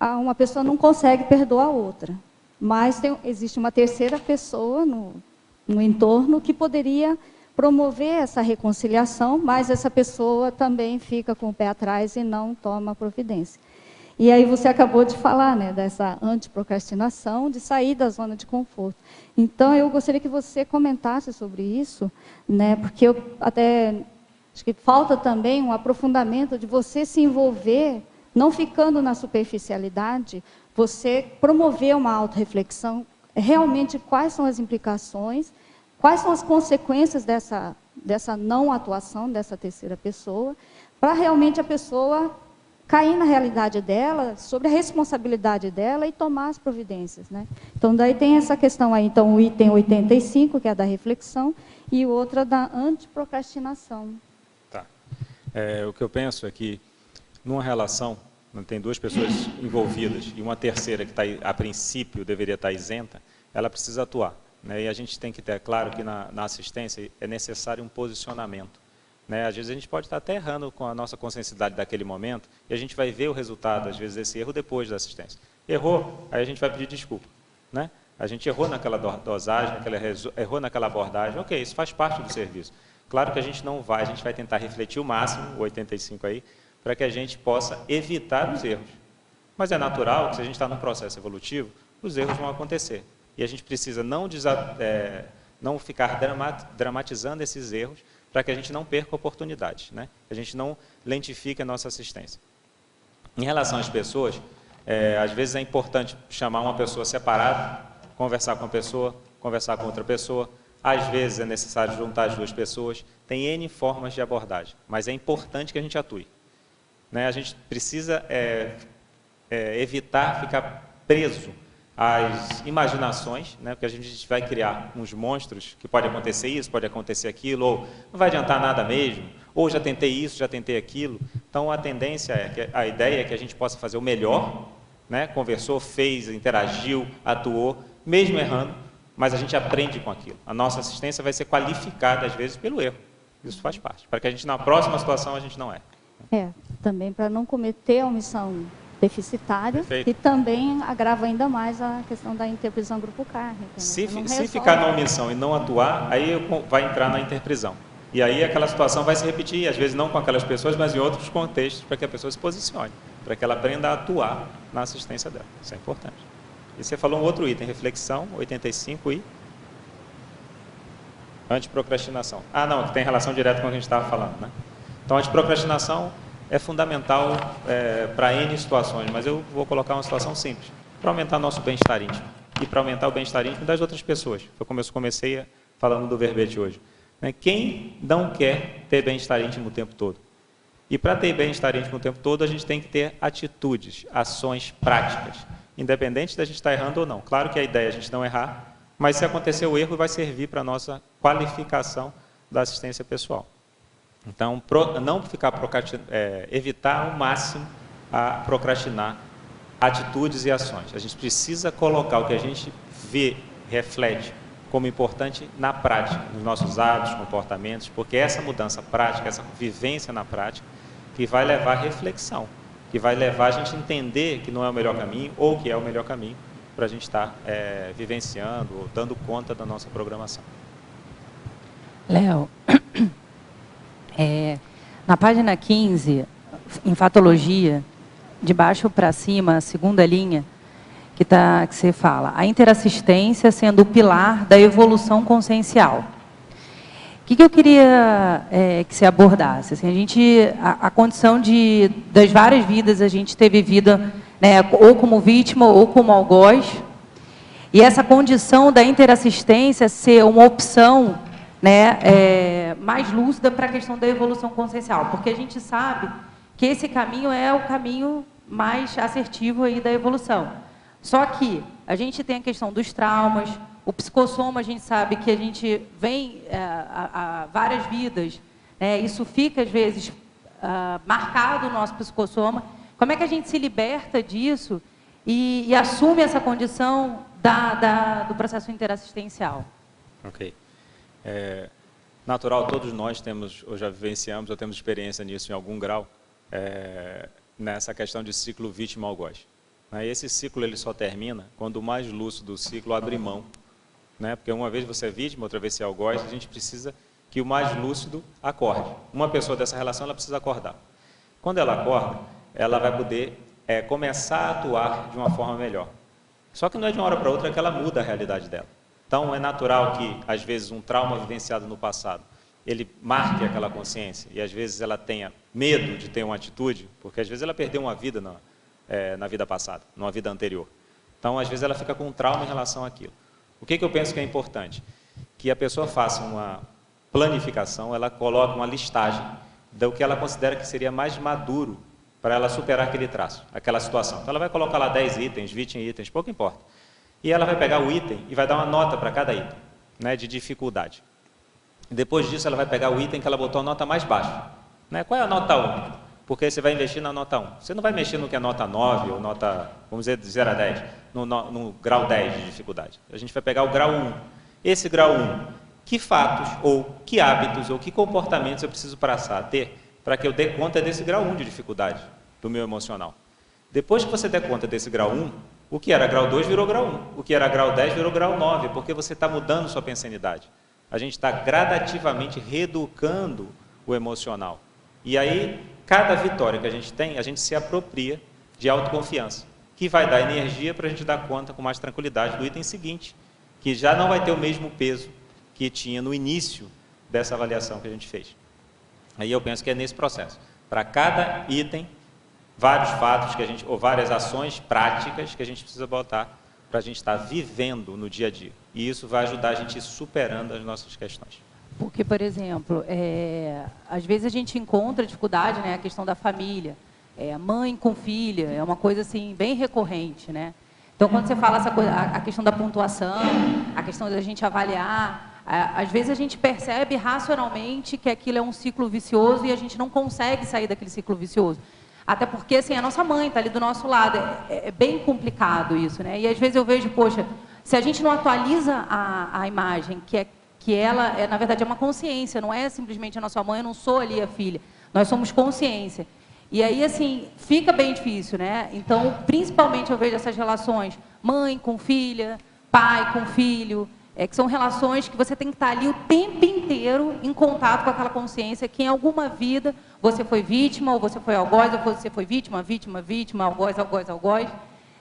uma pessoa não consegue perdoar a outra. Mas existe uma terceira pessoa no entorno que poderia promover essa reconciliação, mas essa pessoa também fica com o pé atrás e não toma providência. E aí você acabou de falar, dessa antiprocrastinação, de sair da zona de conforto. Então, eu gostaria que você comentasse sobre isso, porque eu até acho que falta também um aprofundamento de você se envolver, não ficando na superficialidade, você promover uma autorreflexão, realmente quais são as implicações, quais são as consequências dessa não atuação dessa terceira pessoa, para realmente a pessoa cair na realidade dela, sobre a responsabilidade dela e tomar as providências. Então, daí tem essa questão aí, então, o item 85, que é da reflexão, e outra da antiprocrastinação. Tá. O que eu penso é que, numa relação, tem 2 pessoas envolvidas e uma terceira que a princípio deveria estar isenta, ela precisa atuar. E a gente tem que ter claro que na assistência é necessário um posicionamento. né? Às vezes a gente pode estar até errando com a nossa consciencialidade daquele momento e a gente vai ver o resultado, às vezes, desse erro depois da assistência. Errou, aí a gente vai pedir desculpa, né? A gente errou naquela dosagem, errou naquela abordagem, ok, isso faz parte do serviço. Claro que a gente não vai, a gente vai tentar refletir o máximo, o 85 aí, para que a gente possa evitar os erros. Mas é natural que se a gente está num processo evolutivo, os erros vão acontecer. E a gente precisa não ficar dramatizando esses erros para que a gente não perca oportunidades, né? Que a gente não lentifique a nossa assistência. Em relação às pessoas, às vezes é importante chamar uma pessoa separada, conversar com uma pessoa, conversar com outra pessoa. Às vezes é necessário juntar as duas pessoas. Tem N formas de abordagem, mas é importante que a gente atue, né? A gente precisa evitar ficar preso às imaginações, né? Porque a gente vai criar uns monstros que pode acontecer isso, pode acontecer aquilo, ou não vai adiantar nada mesmo, ou já tentei isso, já tentei aquilo. Então a tendência a ideia é que a gente possa fazer o melhor, né? Conversou, fez, interagiu, atuou, mesmo errando, mas a gente aprende com aquilo. A nossa assistência vai ser qualificada, às vezes, pelo erro. Isso faz parte, para que a gente, na próxima situação, a gente não erre. Também para não cometer a omissão deficitária. Perfeito. E também agrava ainda mais a questão da interprisão grupo carne. Se ficar na omissão e não atuar, aí vai entrar na interprisão. E aí aquela situação vai se repetir, às vezes não com aquelas pessoas, mas em outros contextos, para que a pessoa se posicione, para que ela aprenda a atuar na assistência dela. Isso é importante. E você falou um outro item, reflexão, 85 e antiprocrastinação. Não, que tem relação direta com o que a gente estava falando, né? Então, a antiprocrastinação é fundamental para N situações, mas eu vou colocar uma situação simples, para aumentar nosso bem-estar íntimo e para aumentar o bem-estar íntimo das outras pessoas. Foi como eu comecei falando do verbete hoje. Quem não quer ter bem-estar íntimo o tempo todo? E para ter bem-estar íntimo o tempo todo, a gente tem que ter atitudes, ações práticas, independente da gente estar errando ou não. Claro que a ideia é a gente não errar, mas se acontecer o erro, vai servir para a nossa qualificação da assistência pessoal. Então, não ficar evitar ao máximo a procrastinar atitudes e ações. A gente precisa colocar o que a gente vê, reflete, como importante na prática, nos nossos hábitos, comportamentos, porque essa mudança prática, essa vivência na prática, que vai levar à reflexão, que vai levar a gente a entender que não é o melhor caminho ou que é o melhor caminho para a gente estar vivenciando ou dando conta da nossa programação. Léo, na página 15, em fatologia, de baixo para cima, a segunda linha, que você fala, a interassistência sendo o pilar da evolução consciencial. O que eu queria que você abordasse? Assim, a condição das várias vidas a gente ter vivido, né, ou como vítima ou como algoz, e essa condição da interassistência ser uma opção, né, mais lúcida para a questão da evolução consciencial, porque a gente sabe que esse caminho é o caminho mais assertivo aí da evolução. Só que a gente tem a questão dos traumas, o psicossoma, a gente sabe que a gente vem a várias vidas, né, isso fica, às vezes, marcado no nosso psicossoma. Como é que a gente se liberta disso e assume essa condição do processo interassistencial? Ok. Natural, todos nós temos, ou já vivenciamos, ou temos experiência nisso em algum grau, nessa questão de ciclo vítima-algoz. Esse ciclo ele só termina quando o mais lúcido do ciclo abre mão, né? Porque uma vez você é vítima, outra vez você é algoz, a gente precisa que o mais lúcido acorde. Uma pessoa dessa relação ela precisa acordar. Quando ela acorda, ela vai poder começar a atuar de uma forma melhor. Só que não é de uma hora para outra que ela muda a realidade dela. Então é natural que, às vezes, um trauma vivenciado no passado, ele marque aquela consciência e às vezes ela tenha medo de ter uma atitude, porque às vezes ela perdeu uma vida na vida passada, numa vida anterior. Então, às vezes, ela fica com um trauma em relação àquilo. O que eu penso que é importante? Que a pessoa faça uma planificação, ela coloque uma listagem do que ela considera que seria mais maduro para ela superar aquele traço, aquela situação. Então, ela vai colocar lá 10 itens, 20 itens, pouco importa. E ela vai pegar o item e vai dar uma nota para cada item, né, de dificuldade. Depois disso, ela vai pegar o item que ela botou a nota mais baixa. Né? Qual é a nota 1? Porque você vai investir na nota 1. Você não vai mexer no que é nota 9 ou nota, vamos dizer, de 0 a 10, no grau 10 de dificuldade. A gente vai pegar o grau 1. Esse grau 1, que fatos, ou que hábitos, ou que comportamentos eu preciso passar a ter para que eu dê conta desse grau 1 de dificuldade do meu emocional. Depois que você der conta desse grau 1, o que era grau 2 virou grau 1, o que era grau 10 virou grau 9, porque você está mudando sua pensanidade. A gente está gradativamente reeducando o emocional. E aí, cada vitória que a gente tem, a gente se apropria de autoconfiança, que vai dar energia para a gente dar conta com mais tranquilidade do item seguinte, que já não vai ter o mesmo peso que tinha no início dessa avaliação que a gente fez. Aí eu penso que é nesse processo. Para cada item, vários fatos que a gente, ou várias ações práticas que a gente precisa botar para a gente estar vivendo no dia a dia. E isso vai ajudar a gente a ir superando as nossas questões. Porque, por exemplo, às vezes a gente encontra dificuldade, né, a questão da família, mãe com filha, é uma coisa assim bem recorrente, né? Então, quando você fala essa coisa, a questão da pontuação, a questão da gente avaliar, às vezes a gente percebe racionalmente que aquilo é um ciclo vicioso e a gente não consegue sair daquele ciclo vicioso. Até porque, assim, a nossa mãe está ali do nosso lado, é bem complicado isso, né? E às vezes eu vejo, poxa, se a gente não atualiza a imagem, que ela, na verdade, é uma consciência, não é simplesmente a nossa mãe, eu não sou ali a filha, nós somos consciência. E aí, assim, fica bem difícil, né? Então, principalmente eu vejo essas relações, mãe com filha, pai com filho, que são relações que você tem que estar ali o tempo inteiro em contato com aquela consciência que em alguma vida você foi vítima, ou você foi algoz, ou você foi vítima, algoz,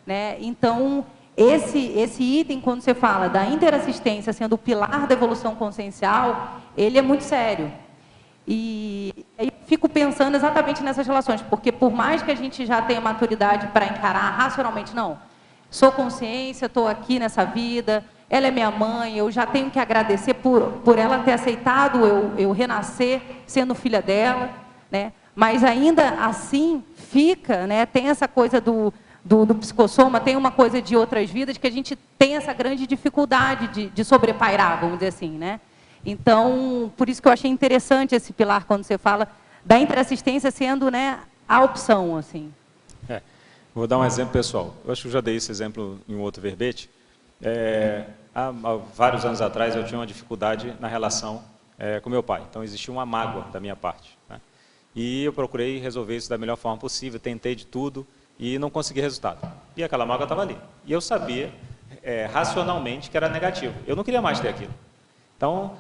né? Então, esse item, quando você fala da interassistência sendo o pilar da evolução consciencial, ele é muito sério. E aí eu fico pensando exatamente nessas relações, porque por mais que a gente já tenha maturidade para encarar racionalmente, não, sou consciência, estou aqui nessa vida, ela é minha mãe, eu já tenho que agradecer por ela ter aceitado eu renascer sendo filha dela, né? Mas ainda assim fica, né? Tem essa coisa do psicossoma, tem uma coisa de outras vidas que a gente tem essa grande dificuldade de sobrepairar, vamos dizer assim, né? Então, por isso que eu achei interessante esse pilar quando você fala da interassistência sendo, né, a opção, assim. Vou dar um exemplo pessoal. Eu acho que eu já dei esse exemplo em um outro verbete. Há vários anos atrás eu tinha uma dificuldade na relação com meu pai. Então existia uma mágoa da minha parte, né? E eu procurei resolver isso da melhor forma possível, tentei de tudo e não consegui resultado. E aquela mágoa estava ali. E eu sabia racionalmente que era negativo. Eu não queria mais ter aquilo. Então,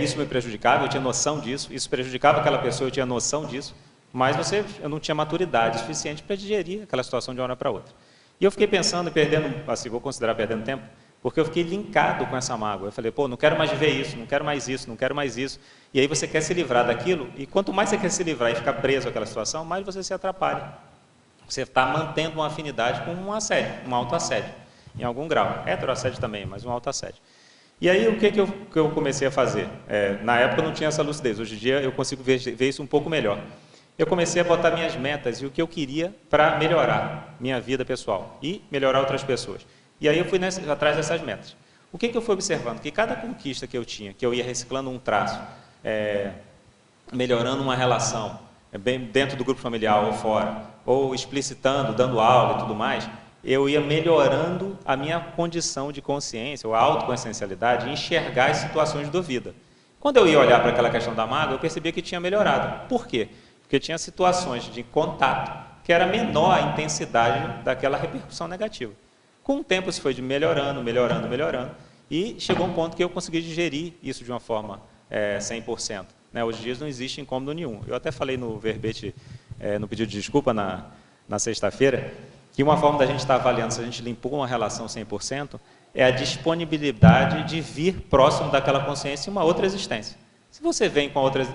isso me prejudicava, eu tinha noção disso, isso prejudicava aquela pessoa, eu tinha noção disso, mas eu não tinha maturidade suficiente para digerir aquela situação de uma hora para outra. E eu fiquei pensando e perdendo, assim, vou considerar perdendo tempo, porque eu fiquei linkado com essa mágoa. Eu falei, pô, não quero mais viver isso, não quero mais isso, não quero mais isso. E aí você quer se livrar daquilo, e quanto mais você quer se livrar e ficar preso àquela situação, mais você se atrapalha. Você está mantendo uma afinidade com um assédio, um autoassédio, em algum grau. Heteroassédio também, mas um autoassédio. E aí, o que eu comecei a fazer? Na época eu não tinha essa lucidez, hoje em dia eu consigo ver isso um pouco melhor. Eu comecei a botar minhas metas e o que eu queria para melhorar minha vida pessoal e melhorar outras pessoas. E aí eu fui atrás dessas metas. O que eu fui observando? Que cada conquista que eu tinha, que eu ia reciclando um traço, melhorando uma relação, bem dentro do grupo familiar ou fora, ou explicitando, dando aula e tudo mais, eu ia melhorando a minha condição de consciência, ou a autoconsciencialidade, e enxergar as situações de dúvida. Quando eu ia olhar para aquela questão da mágoa, eu percebia que tinha melhorado. Por quê? Porque tinha situações de contato que era menor a intensidade daquela repercussão negativa. Com o tempo isso foi melhorando, e chegou um ponto que eu consegui digerir isso de uma forma 100%. Né? Hoje em dia não existe incômodo nenhum. Eu até falei no verbete, no pedido de desculpa na sexta-feira, que uma forma da gente estar avaliando se a gente limpou uma relação 100% é a disponibilidade de vir próximo daquela consciência em uma outra existência. Se você vem com outra,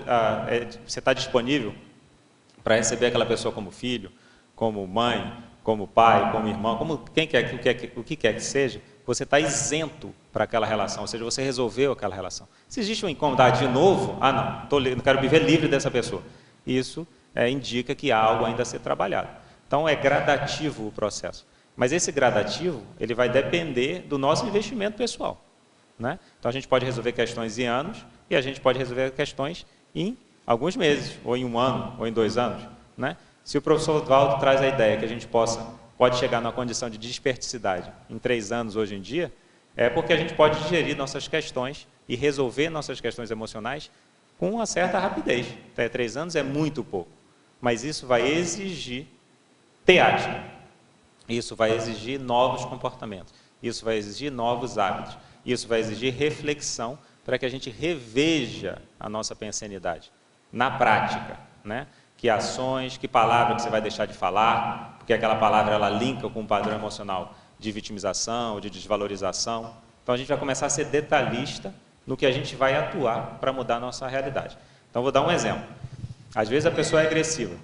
você está disponível para receber aquela pessoa como filho, como mãe, como pai, como irmão, como o que quer que seja, você está isento para aquela relação, ou seja, você resolveu aquela relação. Se existe um incômodo, de novo, não quero viver livre dessa pessoa. Isso indica que há algo ainda a ser trabalhado. Então, é gradativo o processo. Mas esse gradativo, ele vai depender do nosso investimento pessoal, né? Então, a gente pode resolver questões em anos e a gente pode resolver questões em alguns meses, ou em 1 ano, ou em 2 anos, né? Se o professor Oswaldo traz a ideia que a gente pode chegar numa condição de desperticidade em 3 anos hoje em dia, é porque a gente pode digerir nossas questões e resolver nossas questões emocionais com uma certa rapidez. Até 3 anos é muito pouco, mas isso vai exigir teática, isso vai exigir novos comportamentos, isso vai exigir novos hábitos, isso vai exigir reflexão para que a gente reveja a nossa pensanidade na prática, né? Que ações, que palavra que você vai deixar de falar, porque aquela palavra ela linka com um padrão emocional de vitimização, de desvalorização. Então a gente vai começar a ser detalhista no que a gente vai atuar para mudar a nossa realidade. Então vou dar um exemplo. Às vezes a pessoa é agressiva,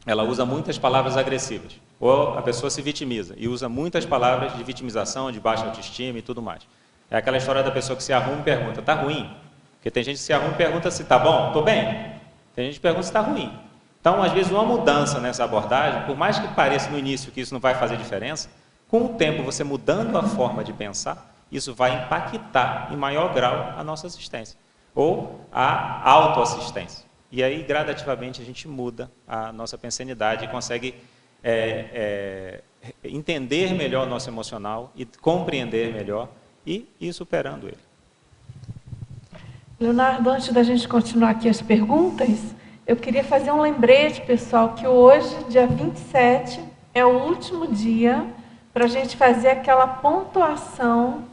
ela usa muitas palavras agressivas, ou a pessoa se vitimiza e usa muitas palavras de vitimização, de baixa autoestima e tudo mais. É aquela história da pessoa que se arruma e pergunta, tá ruim? Porque tem gente que se arruma e pergunta se tá bom, tô bem. Tem gente que pergunta se está ruim. Então, às vezes, uma mudança nessa abordagem, por mais que pareça no início que isso não vai fazer diferença, com o tempo, você mudando a forma de pensar, isso vai impactar em maior grau a nossa assistência, ou a autoassistência. E aí, gradativamente, a gente muda a nossa pensanidade e consegue entender melhor o nosso emocional e compreender melhor e ir superando ele. Leonardo, antes da gente continuar aqui as perguntas, eu queria fazer um lembrete, pessoal, que hoje, dia 27, é o último dia para a gente fazer aquela pontuação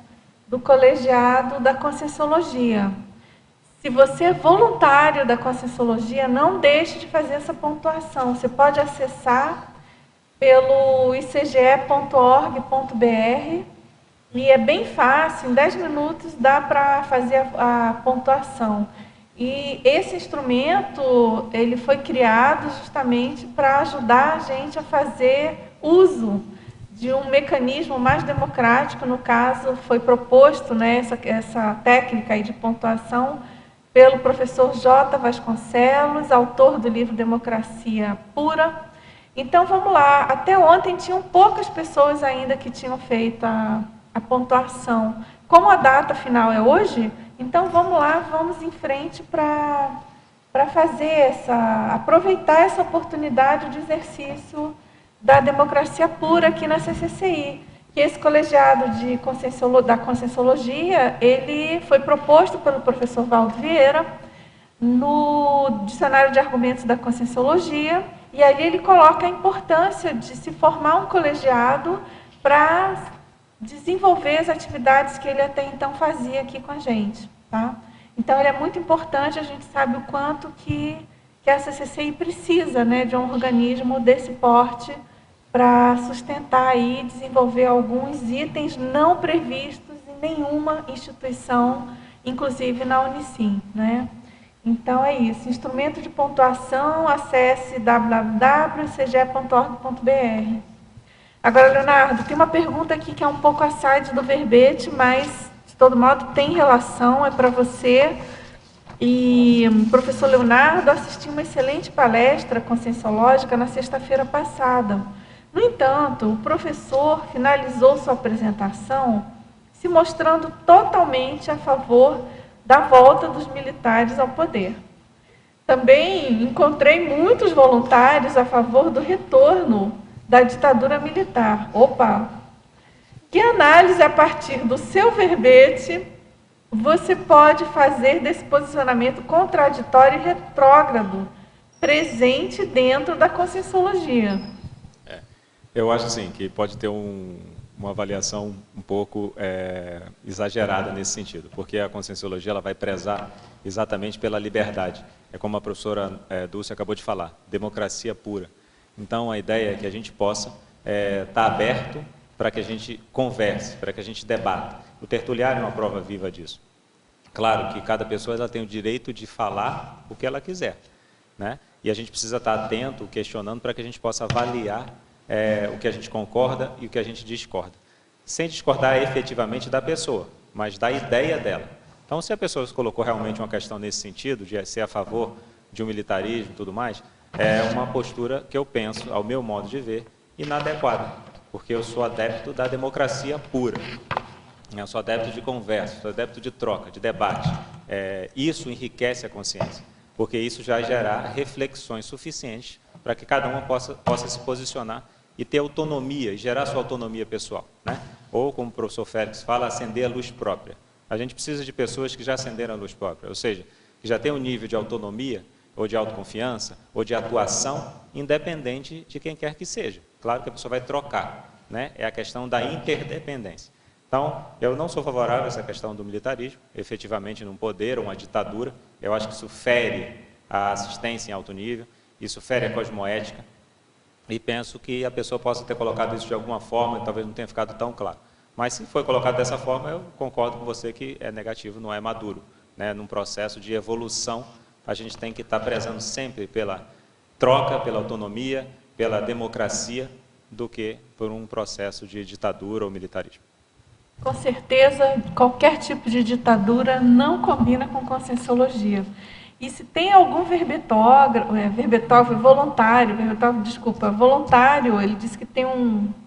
do colegiado da Conscienciologia. Se você é voluntário da Conscienciologia, não deixe de fazer essa pontuação. Você pode acessar pelo icge.org.br. E é bem fácil, em 10 minutos dá para fazer a pontuação. E esse instrumento, ele foi criado justamente para ajudar a gente a fazer uso de um mecanismo mais democrático. No caso, foi proposto, né, essa técnica aí de pontuação pelo professor J. Vasconcelos, autor do livro Democracia Pura. Então, vamos lá. Até ontem tinham poucas pessoas ainda que tinham feito a pontuação. Como a data final é hoje, então vamos lá, vamos em frente para fazer aproveitar essa oportunidade de exercício da democracia pura aqui na CCCI. Que esse colegiado da Conscienciologia, ele foi proposto pelo professor Valdo Vieira no Dicionário de Argumentos da Conscienciologia, e ali ele coloca a importância de se formar um colegiado para desenvolver as atividades que ele até então fazia aqui com a gente. Tá? Então, ele é muito importante, a gente sabe o quanto que a CCCI precisa, né, de um organismo desse porte para sustentar e desenvolver alguns itens não previstos em nenhuma instituição, inclusive na Unicim. Né? Então, é isso. Instrumento de pontuação, acesse www.icge.org.br. Agora, Leonardo, tem uma pergunta aqui que é um pouco a side do verbete, mas, de todo modo, tem relação, é para você. E o professor Leonardo assistiu uma excelente palestra conscienciológica na sexta-feira passada. No entanto, o professor finalizou sua apresentação se mostrando totalmente a favor da volta dos militares ao poder. Também encontrei muitos voluntários a favor do retorno da ditadura militar. Opa! Que análise a partir do seu verbete você pode fazer desse posicionamento contraditório e retrógrado presente dentro da Conscienciologia? Eu acho assim, que pode ter uma avaliação um pouco exagerada nesse sentido, porque a Conscienciologia ela vai prezar exatamente pela liberdade. É como a professora Dulce acabou de falar, democracia pura. Então, a ideia é que a gente possa estar aberto para que a gente converse, para que a gente debata. O tertuliário é uma prova viva disso. Claro que cada pessoa ela tem o direito de falar o que ela quiser, né? E a gente precisa estar atento, questionando, para que a gente possa avaliar o que a gente concorda e o que a gente discorda. Sem discordar efetivamente da pessoa, mas da ideia dela. Então, se a pessoa colocou realmente uma questão nesse sentido, de ser a favor de um militarismo e tudo mais, é uma postura que eu penso, ao meu modo de ver, inadequada, porque eu sou adepto da democracia pura. Eu sou adepto de conversa, sou adepto de troca, de debate. Isso enriquece a consciência, porque isso já gerar reflexões suficientes para que cada um possa se posicionar e ter autonomia, e gerar sua autonomia pessoal, né? Ou, como o professor Félix fala, acender a luz própria. A gente precisa de pessoas que já acenderam a luz própria, ou seja, que já têm um nível de autonomia, ou de autoconfiança, ou de atuação, independente de quem quer que seja. Claro que a pessoa vai trocar, né? É a questão da interdependência. Então, eu não sou favorável a essa questão do militarismo, efetivamente num poder ou uma ditadura. Eu acho que isso fere a assistência em alto nível, isso fere a cosmoética, e penso que a pessoa possa ter colocado isso de alguma forma, e talvez não tenha ficado tão claro. Mas se foi colocado dessa forma, eu concordo com você que é negativo, não é maduro, né? Num processo de evolução, a gente tem que estar prezando sempre pela troca, pela autonomia, pela democracia, do que por um processo de ditadura ou militarismo. Com certeza, qualquer tipo de ditadura não combina com conscienciologia. E se tem algum voluntário, ele disse que tem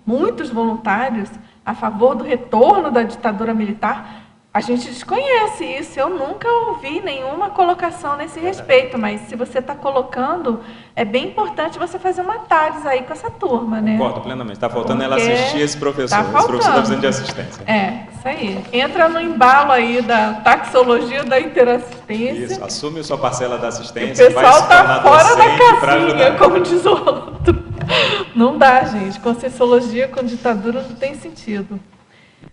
muitos voluntários a favor do retorno da ditadura militar. A gente desconhece isso, eu nunca ouvi nenhuma colocação nesse respeito, mas se você está colocando, é bem importante você fazer uma TARES aí com essa turma, né? Concordo plenamente, está faltando ela assistir esse professor, esse professor está precisando de assistência. Isso aí. Entra no embalo aí da taxologia da interassistência. Isso, assume sua parcela da assistência. O pessoal está fora da casinha, como diz o outro. Não dá, gente, conscienciologia com ditadura não tem sentido.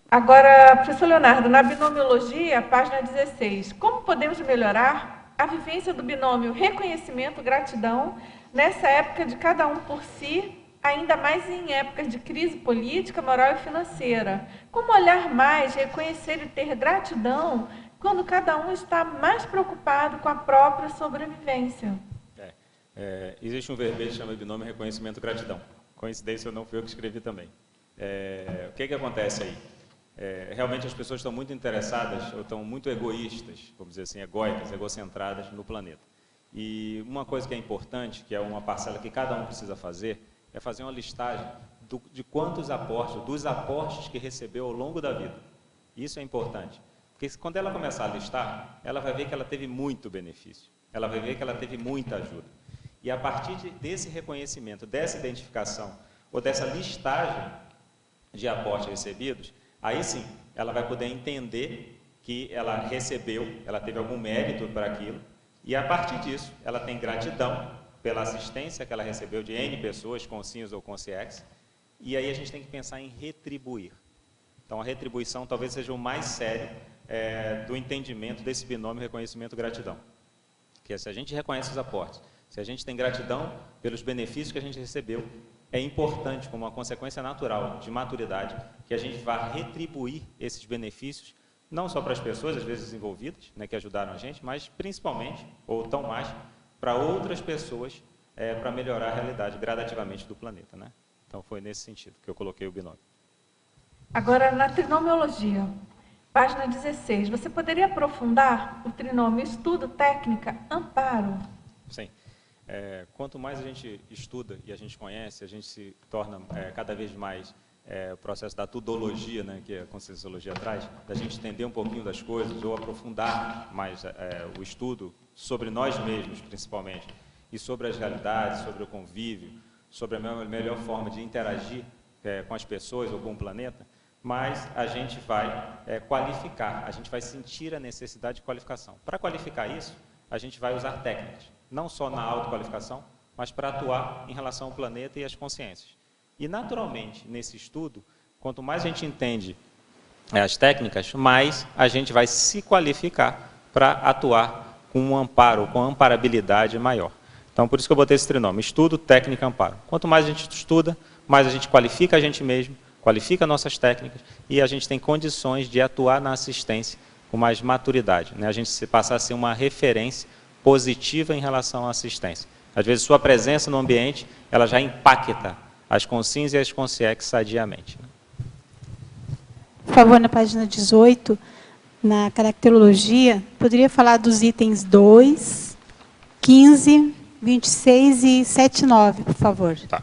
Agora, professor Leonardo, na binomiologia, página 16, como podemos melhorar a vivência do binômio reconhecimento-gratidão nessa época de cada um por si, ainda mais em épocas de crise política, moral e financeira? Como olhar mais, reconhecer e ter gratidão quando cada um está mais preocupado com a própria sobrevivência? Existe um verbete que chama binômio reconhecimento-gratidão. Coincidência ou não, fui eu que escrevi também. O que acontece aí? Realmente as pessoas estão muito interessadas, ou estão muito egoístas, vamos dizer assim, egóicas, egocentradas no planeta. E uma coisa que é importante, que é uma parcela que cada um precisa fazer, é fazer uma listagem de quantos aportes, dos aportes que recebeu ao longo da vida. Isso é importante, porque quando ela começar a listar, ela vai ver que ela teve muito benefício, ela vai ver que ela teve muita ajuda. E a partir desse reconhecimento, dessa identificação, ou dessa listagem de aportes recebidos, aí sim, ela vai poder entender que ela recebeu, ela teve algum mérito para aquilo, e a partir disso, ela tem gratidão pela assistência que ela recebeu de N pessoas, conscientes ou consciex, e aí a gente tem que pensar em retribuir. Então, a retribuição talvez seja o mais sério do entendimento desse binômio reconhecimento-gratidão. Que se a gente reconhece os aportes, se a gente tem gratidão pelos benefícios que a gente recebeu, é importante, como uma consequência natural de maturidade, que a gente vá retribuir esses benefícios, não só para as pessoas, às vezes envolvidas, né, que ajudaram a gente, mas principalmente, ou tão mais, para outras pessoas, para melhorar a realidade gradativamente do planeta, né? Então, foi nesse sentido que eu coloquei o binômio. Agora, na trinomiologia, página 16, você poderia aprofundar o trinômio estudo, técnica, amparo? Sim. Quanto mais a gente estuda e a gente conhece, a gente se torna cada vez mais o processo da tudologia, né, que a conscienciologia traz, da gente entender um pouquinho das coisas ou aprofundar mais o estudo sobre nós mesmos, principalmente, e sobre as realidades, sobre o convívio, sobre a melhor forma de interagir com as pessoas ou com o planeta, mas a gente vai qualificar, a gente vai sentir a necessidade de qualificação. Para qualificar isso, a gente vai usar técnicas, não só na autoqualificação, mas para atuar em relação ao planeta e às consciências. E, naturalmente, nesse estudo, quanto mais a gente entende as técnicas, mais a gente vai se qualificar para atuar com um amparo, com amparabilidade maior. Então, por isso que eu botei esse trinômio, estudo, técnica, amparo. Quanto mais a gente estuda, mais a gente qualifica a gente mesmo, qualifica nossas técnicas e a gente tem condições de atuar na assistência com mais maturidade, né? A gente passar a ser uma referência positiva em relação à assistência. Às vezes, sua presença no ambiente, ela já impacta as consciências e as consciex sadiamente. Por favor, na página 18, na caracterologia, poderia falar dos itens 2, 15, 26 e 79, por favor. Tá.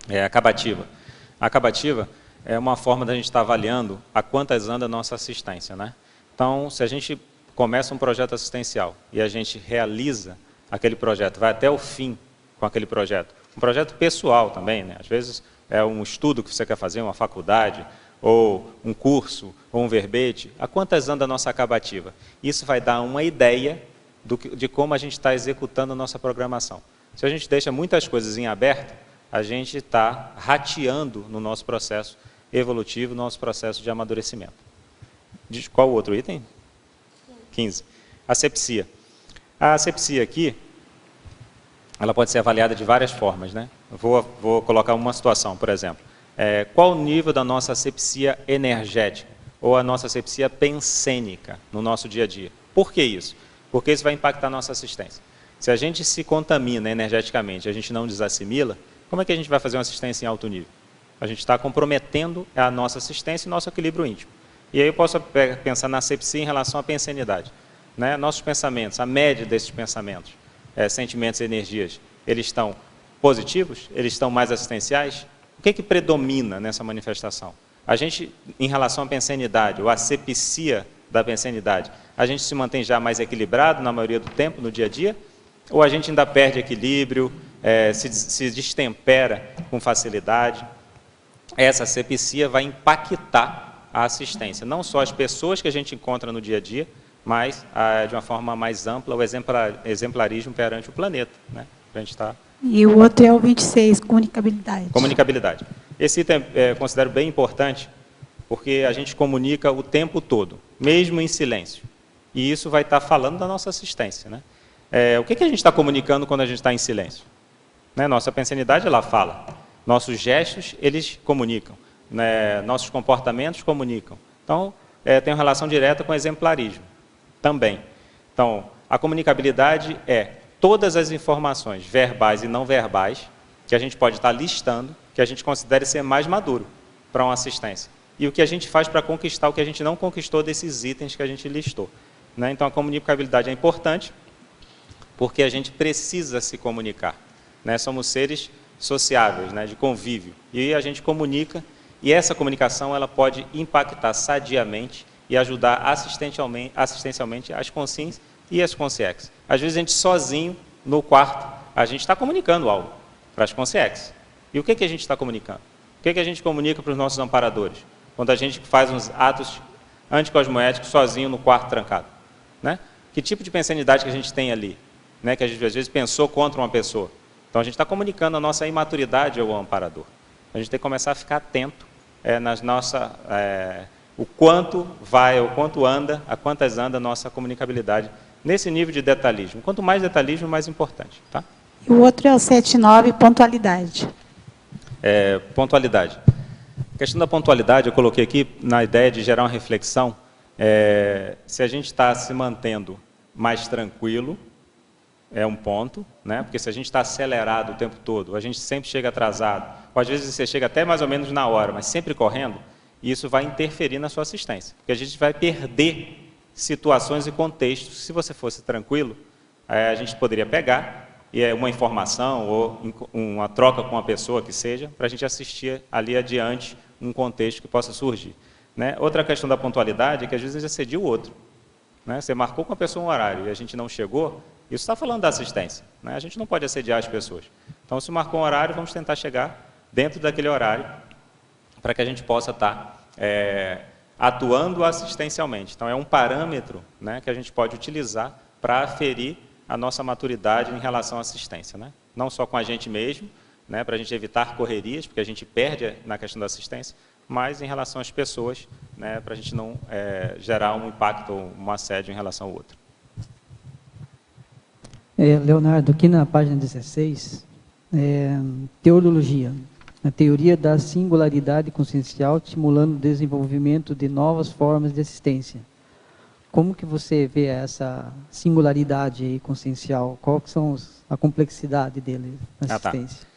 A acabativa. A acabativa é uma forma da gente estar avaliando a quantas anda a nossa assistência, né? Então, se a gente começa um projeto assistencial e a gente realiza aquele projeto, vai até o fim com aquele projeto, um projeto pessoal também, né? Às vezes é um estudo que você quer fazer, uma faculdade, ou um curso, ou um verbete, a quantas anda a nossa acabativa? Isso vai dar uma ideia de como a gente está executando a nossa programação. Se a gente deixa muitas coisas em aberto, a gente está rateando no nosso processo evolutivo, no nosso processo de amadurecimento. Qual o outro item? 15. Asepsia. A asepsia aqui, ela pode ser avaliada de várias formas, né? Vou colocar uma situação, por exemplo. Qual o nível da nossa asepsia energética ou a nossa asepsia pensênica no nosso dia a dia? Por que isso? Porque isso vai impactar a nossa assistência. Se a gente se contamina energeticamente, a gente não desassimila, como é que a gente vai fazer uma assistência em alto nível? A gente está comprometendo a nossa assistência e nosso equilíbrio íntimo. E aí eu posso pensar na asepsia em relação à pensenidade. Né? Nossos pensamentos, a média desses pensamentos, sentimentos e energias, eles estão positivos? Eles estão mais assistenciais? O que predomina nessa manifestação? A gente, em relação à pensenidade, ou à asepsia da pensenidade, a gente se mantém já mais equilibrado na maioria do tempo, no dia a dia? Ou a gente ainda perde equilíbrio, se destempera com facilidade? Essa asepsia vai impactar a assistência, não só as pessoas que a gente encontra no dia a dia, mas de uma forma mais ampla, o exemplarismo perante o planeta. Né? A gente tá... E o outro é o 26, comunicabilidade. Comunicabilidade. Esse item eu considero bem importante, porque a gente comunica o tempo todo, mesmo em silêncio. E isso vai estar falando da nossa assistência. Né? O que a gente está comunicando quando a gente está em silêncio? Né? Nossa pensenidade, ela fala. Nossos gestos, eles comunicam. Né? Nossos comportamentos comunicam. Então, tem uma relação direta com o exemplarismo também. Então, a comunicabilidade é todas as informações verbais e não verbais que a gente pode estar listando, que a gente considere ser mais maduro para uma assistência. E o que a gente faz para conquistar o que a gente não conquistou desses itens que a gente listou. Né? Então, a comunicabilidade é importante porque a gente precisa se comunicar. Né? Somos seres sociáveis, né? De convívio. E a gente comunica, e essa comunicação ela pode impactar sadiamente e ajudar assistencialmente as consciências e as consciências. Às vezes a gente sozinho, no quarto, a gente está comunicando algo para as consciências. E o que a gente está comunicando? O que a gente comunica para os nossos amparadores? Quando a gente faz uns atos anticosmoéticos sozinho no quarto trancado. Né? Que tipo de pensenidade que a gente tem ali? Né? Que a gente às vezes pensou contra uma pessoa. Então a gente está comunicando a nossa imaturidade ao amparador. A gente tem que começar a ficar atento o quanto vai, o quanto anda, a quantas anda a nossa comunicabilidade nesse nível de detalhismo. Quanto mais detalhismo, mais importante. Tá? E o outro é o 7.9, pontualidade. Pontualidade. A questão da pontualidade, eu coloquei aqui na ideia de gerar uma reflexão. Se a gente está se mantendo mais tranquilo, é um ponto, né? Porque se a gente está acelerado o tempo todo, a gente sempre chega atrasado, ou às vezes você chega até mais ou menos na hora, mas sempre correndo, isso vai interferir na sua assistência. Porque a gente vai perder situações e contextos. Se você fosse tranquilo, a gente poderia pegar uma informação ou uma troca com uma pessoa que seja, para a gente assistir ali adiante um contexto que possa surgir. Né? Outra questão da pontualidade é que às vezes a gente acedia o outro. Né? Você marcou com a pessoa um horário e a gente não chegou, isso está falando da assistência. Né? A gente não pode assediar as pessoas. Então, se marcou um horário, vamos tentar chegar dentro daquele horário para que a gente possa estar atuando assistencialmente. Então, é um parâmetro, né, que a gente pode utilizar para aferir a nossa maturidade em relação à assistência. Né? Não só com a gente mesmo, né, para a gente evitar correrias, porque a gente perde na questão da assistência, mas em relação às pessoas, né, para a gente não gerar um impacto ou um assédio em relação ao outro. Leonardo, aqui na página 16, teologia, a teoria da singularidade consciencial estimulando o desenvolvimento de novas formas de assistência. Como que você vê essa singularidade aí consciencial? Qual que são a complexidade dele na assistência?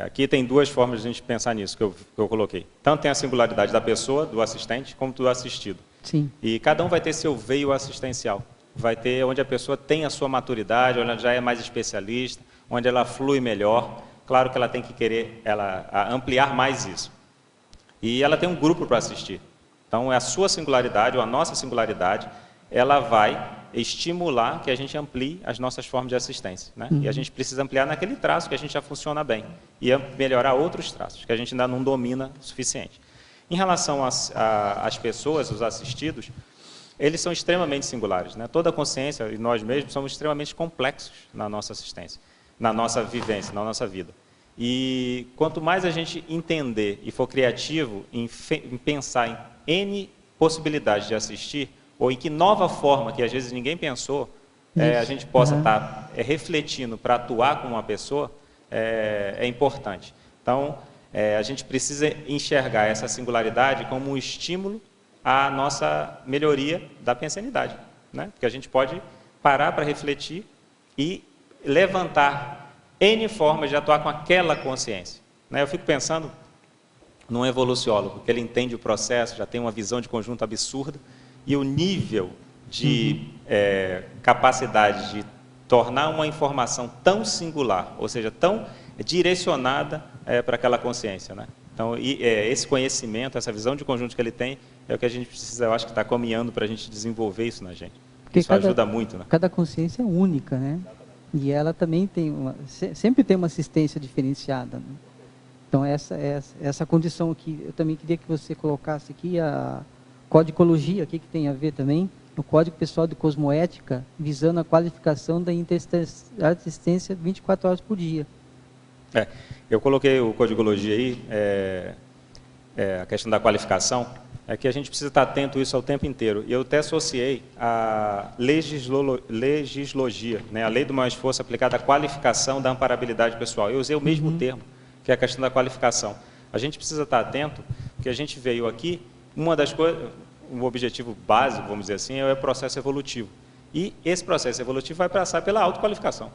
Aqui tem duas formas de a gente pensar nisso que eu coloquei. Tanto tem a singularidade da pessoa, do assistente, como do assistido. Sim. E cada um vai ter seu veio assistencial. Vai ter onde a pessoa tem a sua maturidade, onde ela já é mais especialista, onde ela flui melhor. Claro que ela tem que querer ampliar mais isso. E ela tem um grupo para assistir. Então, a sua singularidade, ou a nossa singularidade, ela vai estimular que a gente amplie as nossas formas de assistência. Né? E a gente precisa ampliar naquele traço que a gente já funciona bem. E melhorar outros traços, que a gente ainda não domina o suficiente. Em relação às pessoas, os assistidos, eles são extremamente singulares, né? Toda a consciência, e nós mesmos, somos extremamente complexos na nossa assistência, na nossa vivência, na nossa vida. E quanto mais a gente entender e for criativo em pensar em N possibilidades de assistir, ou em que nova forma, que às vezes ninguém pensou, a gente possa estar refletindo para atuar com uma pessoa, é importante. Então, a gente precisa enxergar essa singularidade como um estímulo à nossa melhoria da pensanidade, né? Porque a gente pode parar para refletir e levantar N formas de atuar com aquela consciência, né? Eu fico pensando num evoluciólogo, que ele entende o processo, já tem uma visão de conjunto absurda, e o nível de capacidade de tornar uma informação tão singular, ou seja, tão direcionada para aquela consciência, né? Então, esse conhecimento, essa visão de conjunto que ele tem, é o que a gente precisa, eu acho que está caminhando para a gente desenvolver isso na gente. Porque isso ajuda muito, né? Cada consciência é única, né? E ela também sempre tem uma assistência diferenciada, né? Então, essa condição aqui, eu também queria que você colocasse aqui a codicologia, o que tem a ver também, no Código Pessoal de Cosmoética, visando a qualificação da interassistência 24 horas por dia. Eu coloquei o codicologia aí, a questão da qualificação, é que a gente precisa estar atento a isso ao tempo inteiro. E eu até associei a legislogia, né, a lei do maior esforço aplicada à qualificação da amparabilidade pessoal. Eu usei o mesmo termo, que é a questão da qualificação. A gente precisa estar atento, porque a gente veio aqui, uma das coisas, um objetivo básico, vamos dizer assim, é o processo evolutivo. E esse processo evolutivo vai passar pela autoqualificação.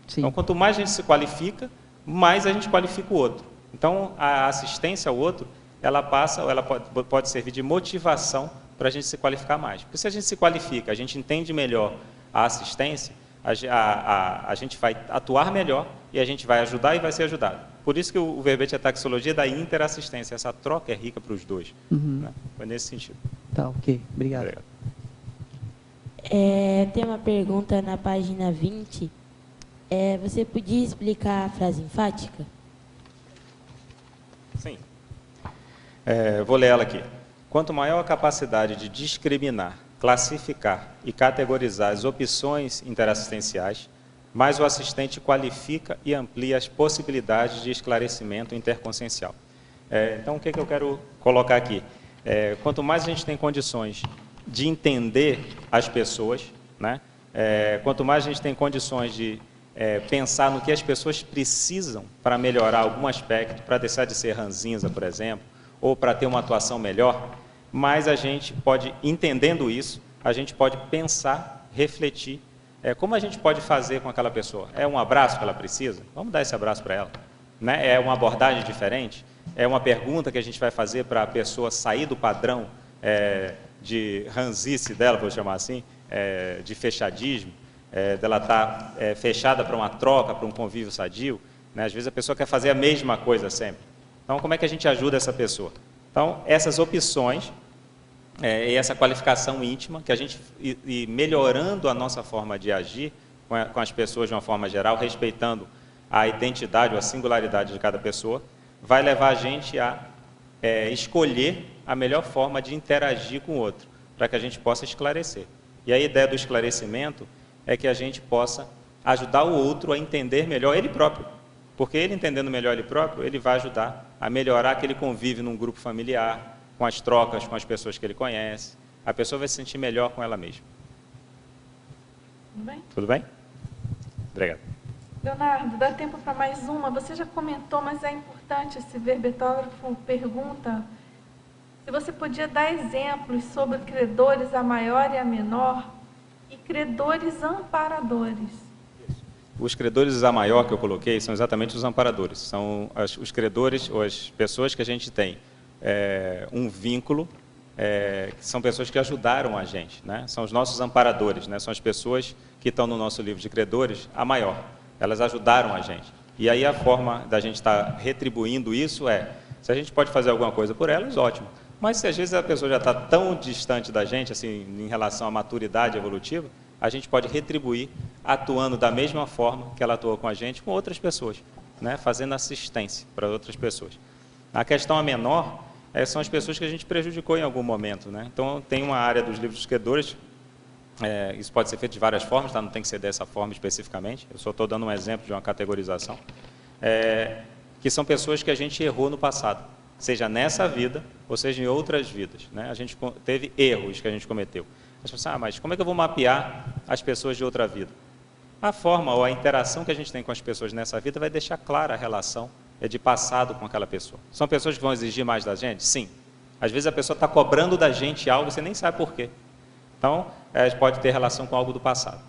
Sim. Então, quanto mais a gente se qualifica, mais a gente qualifica o outro. Então, a assistência ao outro, ela pode servir de motivação para a gente se qualificar mais. Porque se a gente se qualifica, a gente entende melhor a assistência, a gente vai atuar melhor e a gente vai ajudar e vai ser ajudado. Por isso que o verbete é a taxologia da interassistência. Essa troca é rica para os dois. Né? Foi nesse sentido. Tá, ok. Obrigado. Tem uma pergunta na página 20. Você podia explicar a frase enfática? Sim. Vou ler ela aqui. Quanto maior a capacidade de discriminar, classificar e categorizar as opções interassistenciais, mais o assistente qualifica e amplia as possibilidades de esclarecimento interconsciencial. Então, o que eu quero colocar aqui? Quanto mais a gente tem condições de entender as pessoas, né? Quanto mais a gente tem condições de pensar no que as pessoas precisam para melhorar algum aspecto, para deixar de ser ranzinza, por exemplo, ou para ter uma atuação melhor, mais a gente pode, entendendo isso, a gente pode pensar, refletir, como a gente pode fazer com aquela pessoa. É um abraço que ela precisa? Vamos dar esse abraço para ela. Né? É uma abordagem diferente? É uma pergunta que a gente vai fazer para a pessoa sair do padrão de ranzice dela, vou chamar assim, de fechadismo, dela estar fechada para uma troca, para um convívio sadio, né? Às vezes a pessoa quer fazer a mesma coisa sempre. Então, como é que a gente ajuda essa pessoa? Então, essas opções e essa qualificação íntima, que a gente, e melhorando a nossa forma de agir com as pessoas de uma forma geral, respeitando a identidade ou a singularidade de cada pessoa, vai levar a gente a escolher a melhor forma de interagir com o outro, para que a gente possa esclarecer. E a ideia do esclarecimento é que a gente possa ajudar o outro a entender melhor ele próprio. Porque ele entendendo melhor ele próprio, ele vai ajudar a melhorar aquele convívio num grupo familiar, com as trocas com as pessoas que ele conhece. A pessoa vai se sentir melhor com ela mesma. Tudo bem? Tudo bem? Obrigado. Leonardo, dá tempo para mais uma. Você já comentou, mas é importante, esse verbetógrafo pergunta se você podia dar exemplos sobre credores a maior e a menor e credores amparadores. Os credores a maior que eu coloquei são exatamente os amparadores. São os credores ou as pessoas que a gente tem um vínculo, que são pessoas que ajudaram a gente, né? São os nossos amparadores, né? São as pessoas que estão no nosso livro de credores a maior. Elas ajudaram a gente. E aí a forma da gente estar retribuindo isso se a gente pode fazer alguma coisa por elas, ótimo. Mas se às vezes a pessoa já está tão distante da gente, assim, em relação à maturidade evolutiva, a gente pode retribuir atuando da mesma forma que ela atuou com a gente, com outras pessoas, né? Fazendo assistência para outras pessoas. A questão a menor são as pessoas que a gente prejudicou em algum momento, né? Então, tem uma área dos livros dos credores, isso pode ser feito de várias formas, tá? Não tem que ser dessa forma especificamente, eu só estou dando um exemplo de uma categorização, que são pessoas que a gente errou no passado, seja nessa vida, ou seja em outras vidas, né? A gente teve erros que a gente cometeu. As pessoas, mas como é que eu vou mapear as pessoas de outra vida? A forma ou a interação que a gente tem com as pessoas nessa vida vai deixar clara a relação de passado com aquela pessoa. São pessoas que vão exigir mais da gente? Sim. Às vezes a pessoa está cobrando da gente algo e você nem sabe por quê. Então, pode ter relação com algo do passado.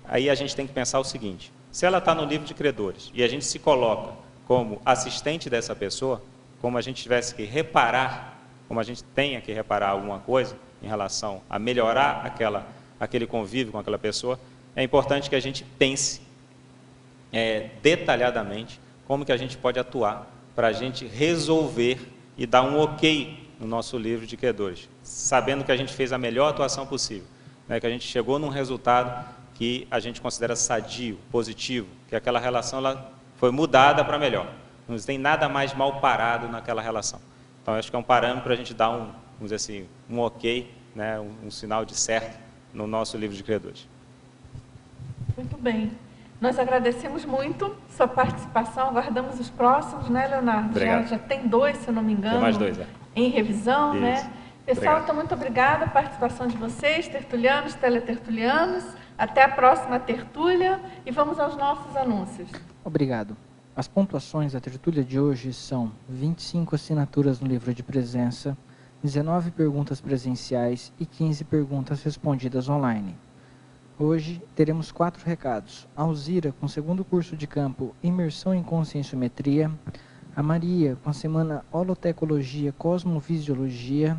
Aí a gente tem que pensar o seguinte, se ela está no livro de credores e a gente se coloca como assistente dessa pessoa, como a gente tivesse que reparar, como a gente tenha que reparar alguma coisa em relação a melhorar aquele convívio com aquela pessoa, é importante que a gente pense detalhadamente como que a gente pode atuar para a gente resolver e dar um ok no nosso livro de credores, sabendo que a gente fez a melhor atuação possível, né, que a gente chegou num resultado que a gente considera sadio, positivo, que aquela relação ela foi mudada para melhor. Não tem nada mais mal parado naquela relação. Então, acho que é um parâmetro para a gente dar vamos dizer assim, um ok, né, um sinal de certo no nosso livro de credores. Muito bem. Nós agradecemos muito sua participação, aguardamos os próximos, né, Leonardo? Obrigado. Já tem 2, se eu não me engano. Tem mais 2, em revisão, Isso. né? Pessoal, então, muito obrigada pela participação de vocês, tertulianos, teletertulianos. Até a próxima tertúlia e vamos aos nossos anúncios. Obrigado. As pontuações da tertúlia de hoje são 25 assinaturas no livro de presença, 19 perguntas presenciais e 15 perguntas respondidas online. Hoje teremos 4 recados. A Alzira, com o 2º curso de campo Imersão em Conscienciometria, a Maria, com a semana Holotecologia Cosmovisiologia,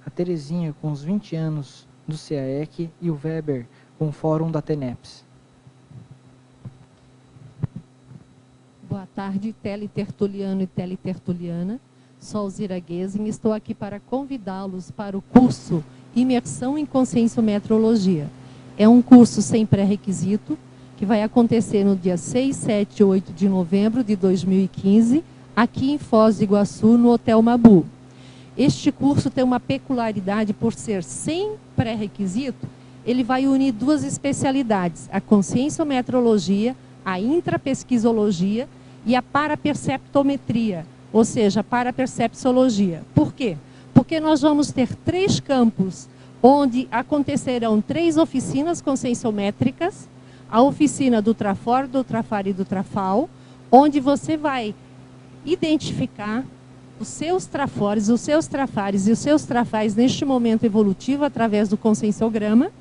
a Terezinha, com os 20 anos do CAEC e o Weber, com o Fórum da TENEPS. Boa tarde, teletertuliano e teletertuliana. Sou Alzira Guesing e estou aqui para convidá-los para o curso Imersão em Conscienciometrologia. É um curso sem pré-requisito, que vai acontecer no dia 6, 7 e 8 de novembro de 2015, aqui em Foz do Iguaçu, no Hotel Mabu. Este curso tem uma peculiaridade por ser sem pré-requisito, ele vai unir 2 especialidades, a conscienciometrologia, a intrapesquisologia e a paraperceptometria, ou seja, a parapercepciologia. Por quê? Porque nós vamos ter 3 campos, onde acontecerão 3 oficinas conscienciométricas, a oficina do Trafor, do Trafar e do Trafal, onde você vai identificar os seus trafores, os seus trafares e os seus trafais neste momento evolutivo através do conscienciograma,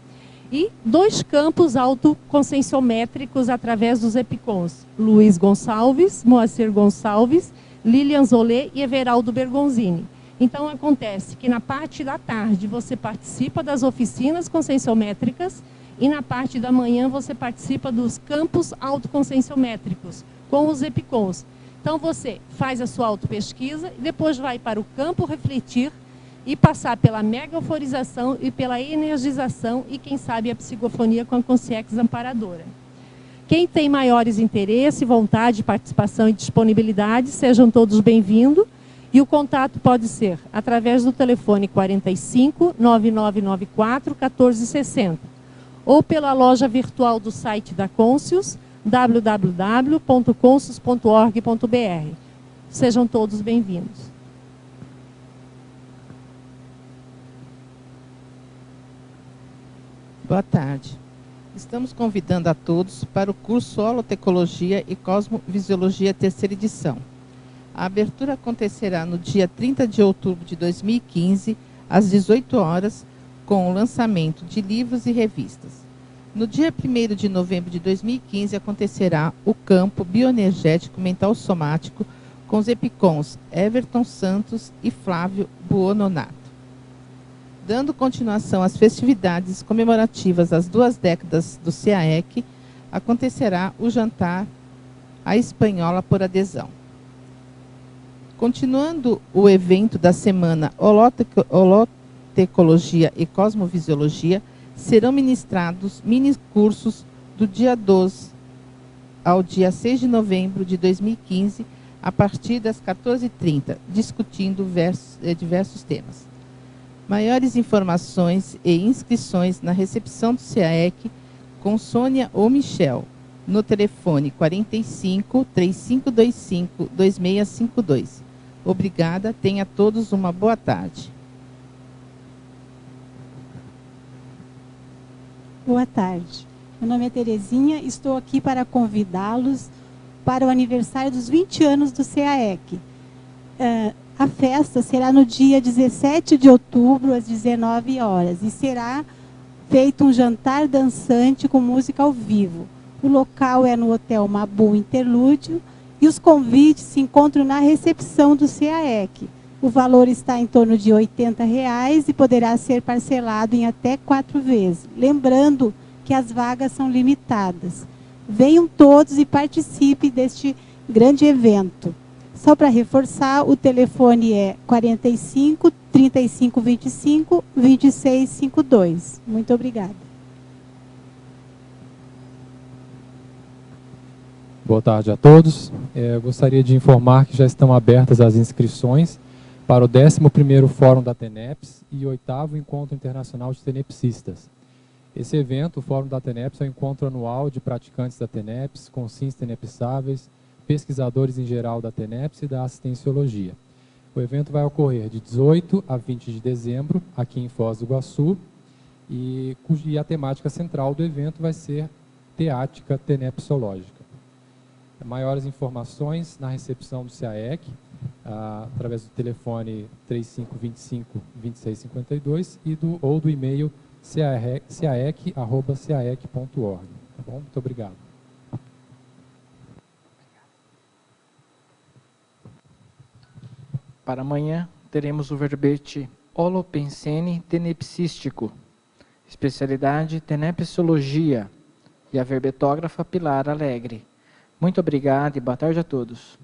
e 2 campos autoconscienciométricos através dos EPICONs, Luiz Gonçalves, Moacir Gonçalves, Lilian Zolé e Everaldo Bergonzini. Então, acontece que na parte da tarde você participa das oficinas conscienciométricas e na parte da manhã você participa dos campos autoconscienciométricos, com os EPICONs. Então, você faz a sua autopesquisa e depois vai para o campo refletir e passar pela mega-euforização e pela energização e, quem sabe, a psicofonia com a consciex amparadora. Quem tem maiores interesse, vontade, participação e disponibilidade, sejam todos bem-vindos. E o contato pode ser através do telefone 45 9994 1460 ou pela loja virtual do site da Conscius, www.conscius.org.br. Sejam todos bem-vindos. Boa tarde. Estamos convidando a todos para o curso Holotecologia e Cosmovisiologia, 3ª edição. A abertura acontecerá no dia 30 de outubro de 2015, às 18 horas, com o lançamento de livros e revistas. No dia 1º de novembro de 2015, acontecerá o campo bioenergético mental somático com os EPICONs Everton Santos e Flávio Buononato. Dando continuação às festividades comemorativas às 2 décadas do CAEC, acontecerá o jantar à espanhola por adesão. Continuando o evento da semana Holotecologia e Cosmovisiologia, serão ministrados mini-cursos do dia 12 ao dia 6 de novembro de 2015, a partir das 14h30, discutindo diversos temas. Maiores informações e inscrições na recepção do CAEC com Sônia ou Michel, no telefone 45 3525 2652. Obrigada, tenha todos uma boa tarde. Boa tarde. Meu nome é Terezinha, estou aqui para convidá-los para o aniversário dos 20 anos do CAEC. A festa será no dia 17 de outubro, às 19 horas, e será feito um jantar dançante com música ao vivo. O local é no Hotel Mabu Interlúdio e os convites se encontram na recepção do CAEC. O valor está em torno de R$ 80,00 e poderá ser parcelado em até 4 vezes. Lembrando que as vagas são limitadas. Venham todos e participem deste grande evento. Só para reforçar, o telefone é 45 3525 2652. Muito obrigada. Boa tarde a todos. Eu gostaria de informar que já estão abertas as inscrições para o 11º Fórum da TENEPS e 8º Encontro Internacional de Tenepsistas. Esse evento, o Fórum da TENEPS, é um encontro anual de praticantes da TENEPS, conscientes tenepsáveis, pesquisadores em geral da TENEPS e da assistenciologia. O evento vai ocorrer de 18 a 20 de dezembro, aqui em Foz do Iguaçu, e a temática central do evento vai ser teática tenepsológica. Maiores informações na recepção do CAEC, através do telefone 3525-2652 ou do e-mail caec@caec.org. Tá bom? Muito obrigado. Para amanhã, teremos o verbete Holopensene tenepsístico, especialidade tenepsologia, e a verbetógrafa Pilar Alegre. Muito obrigado e boa tarde a todos.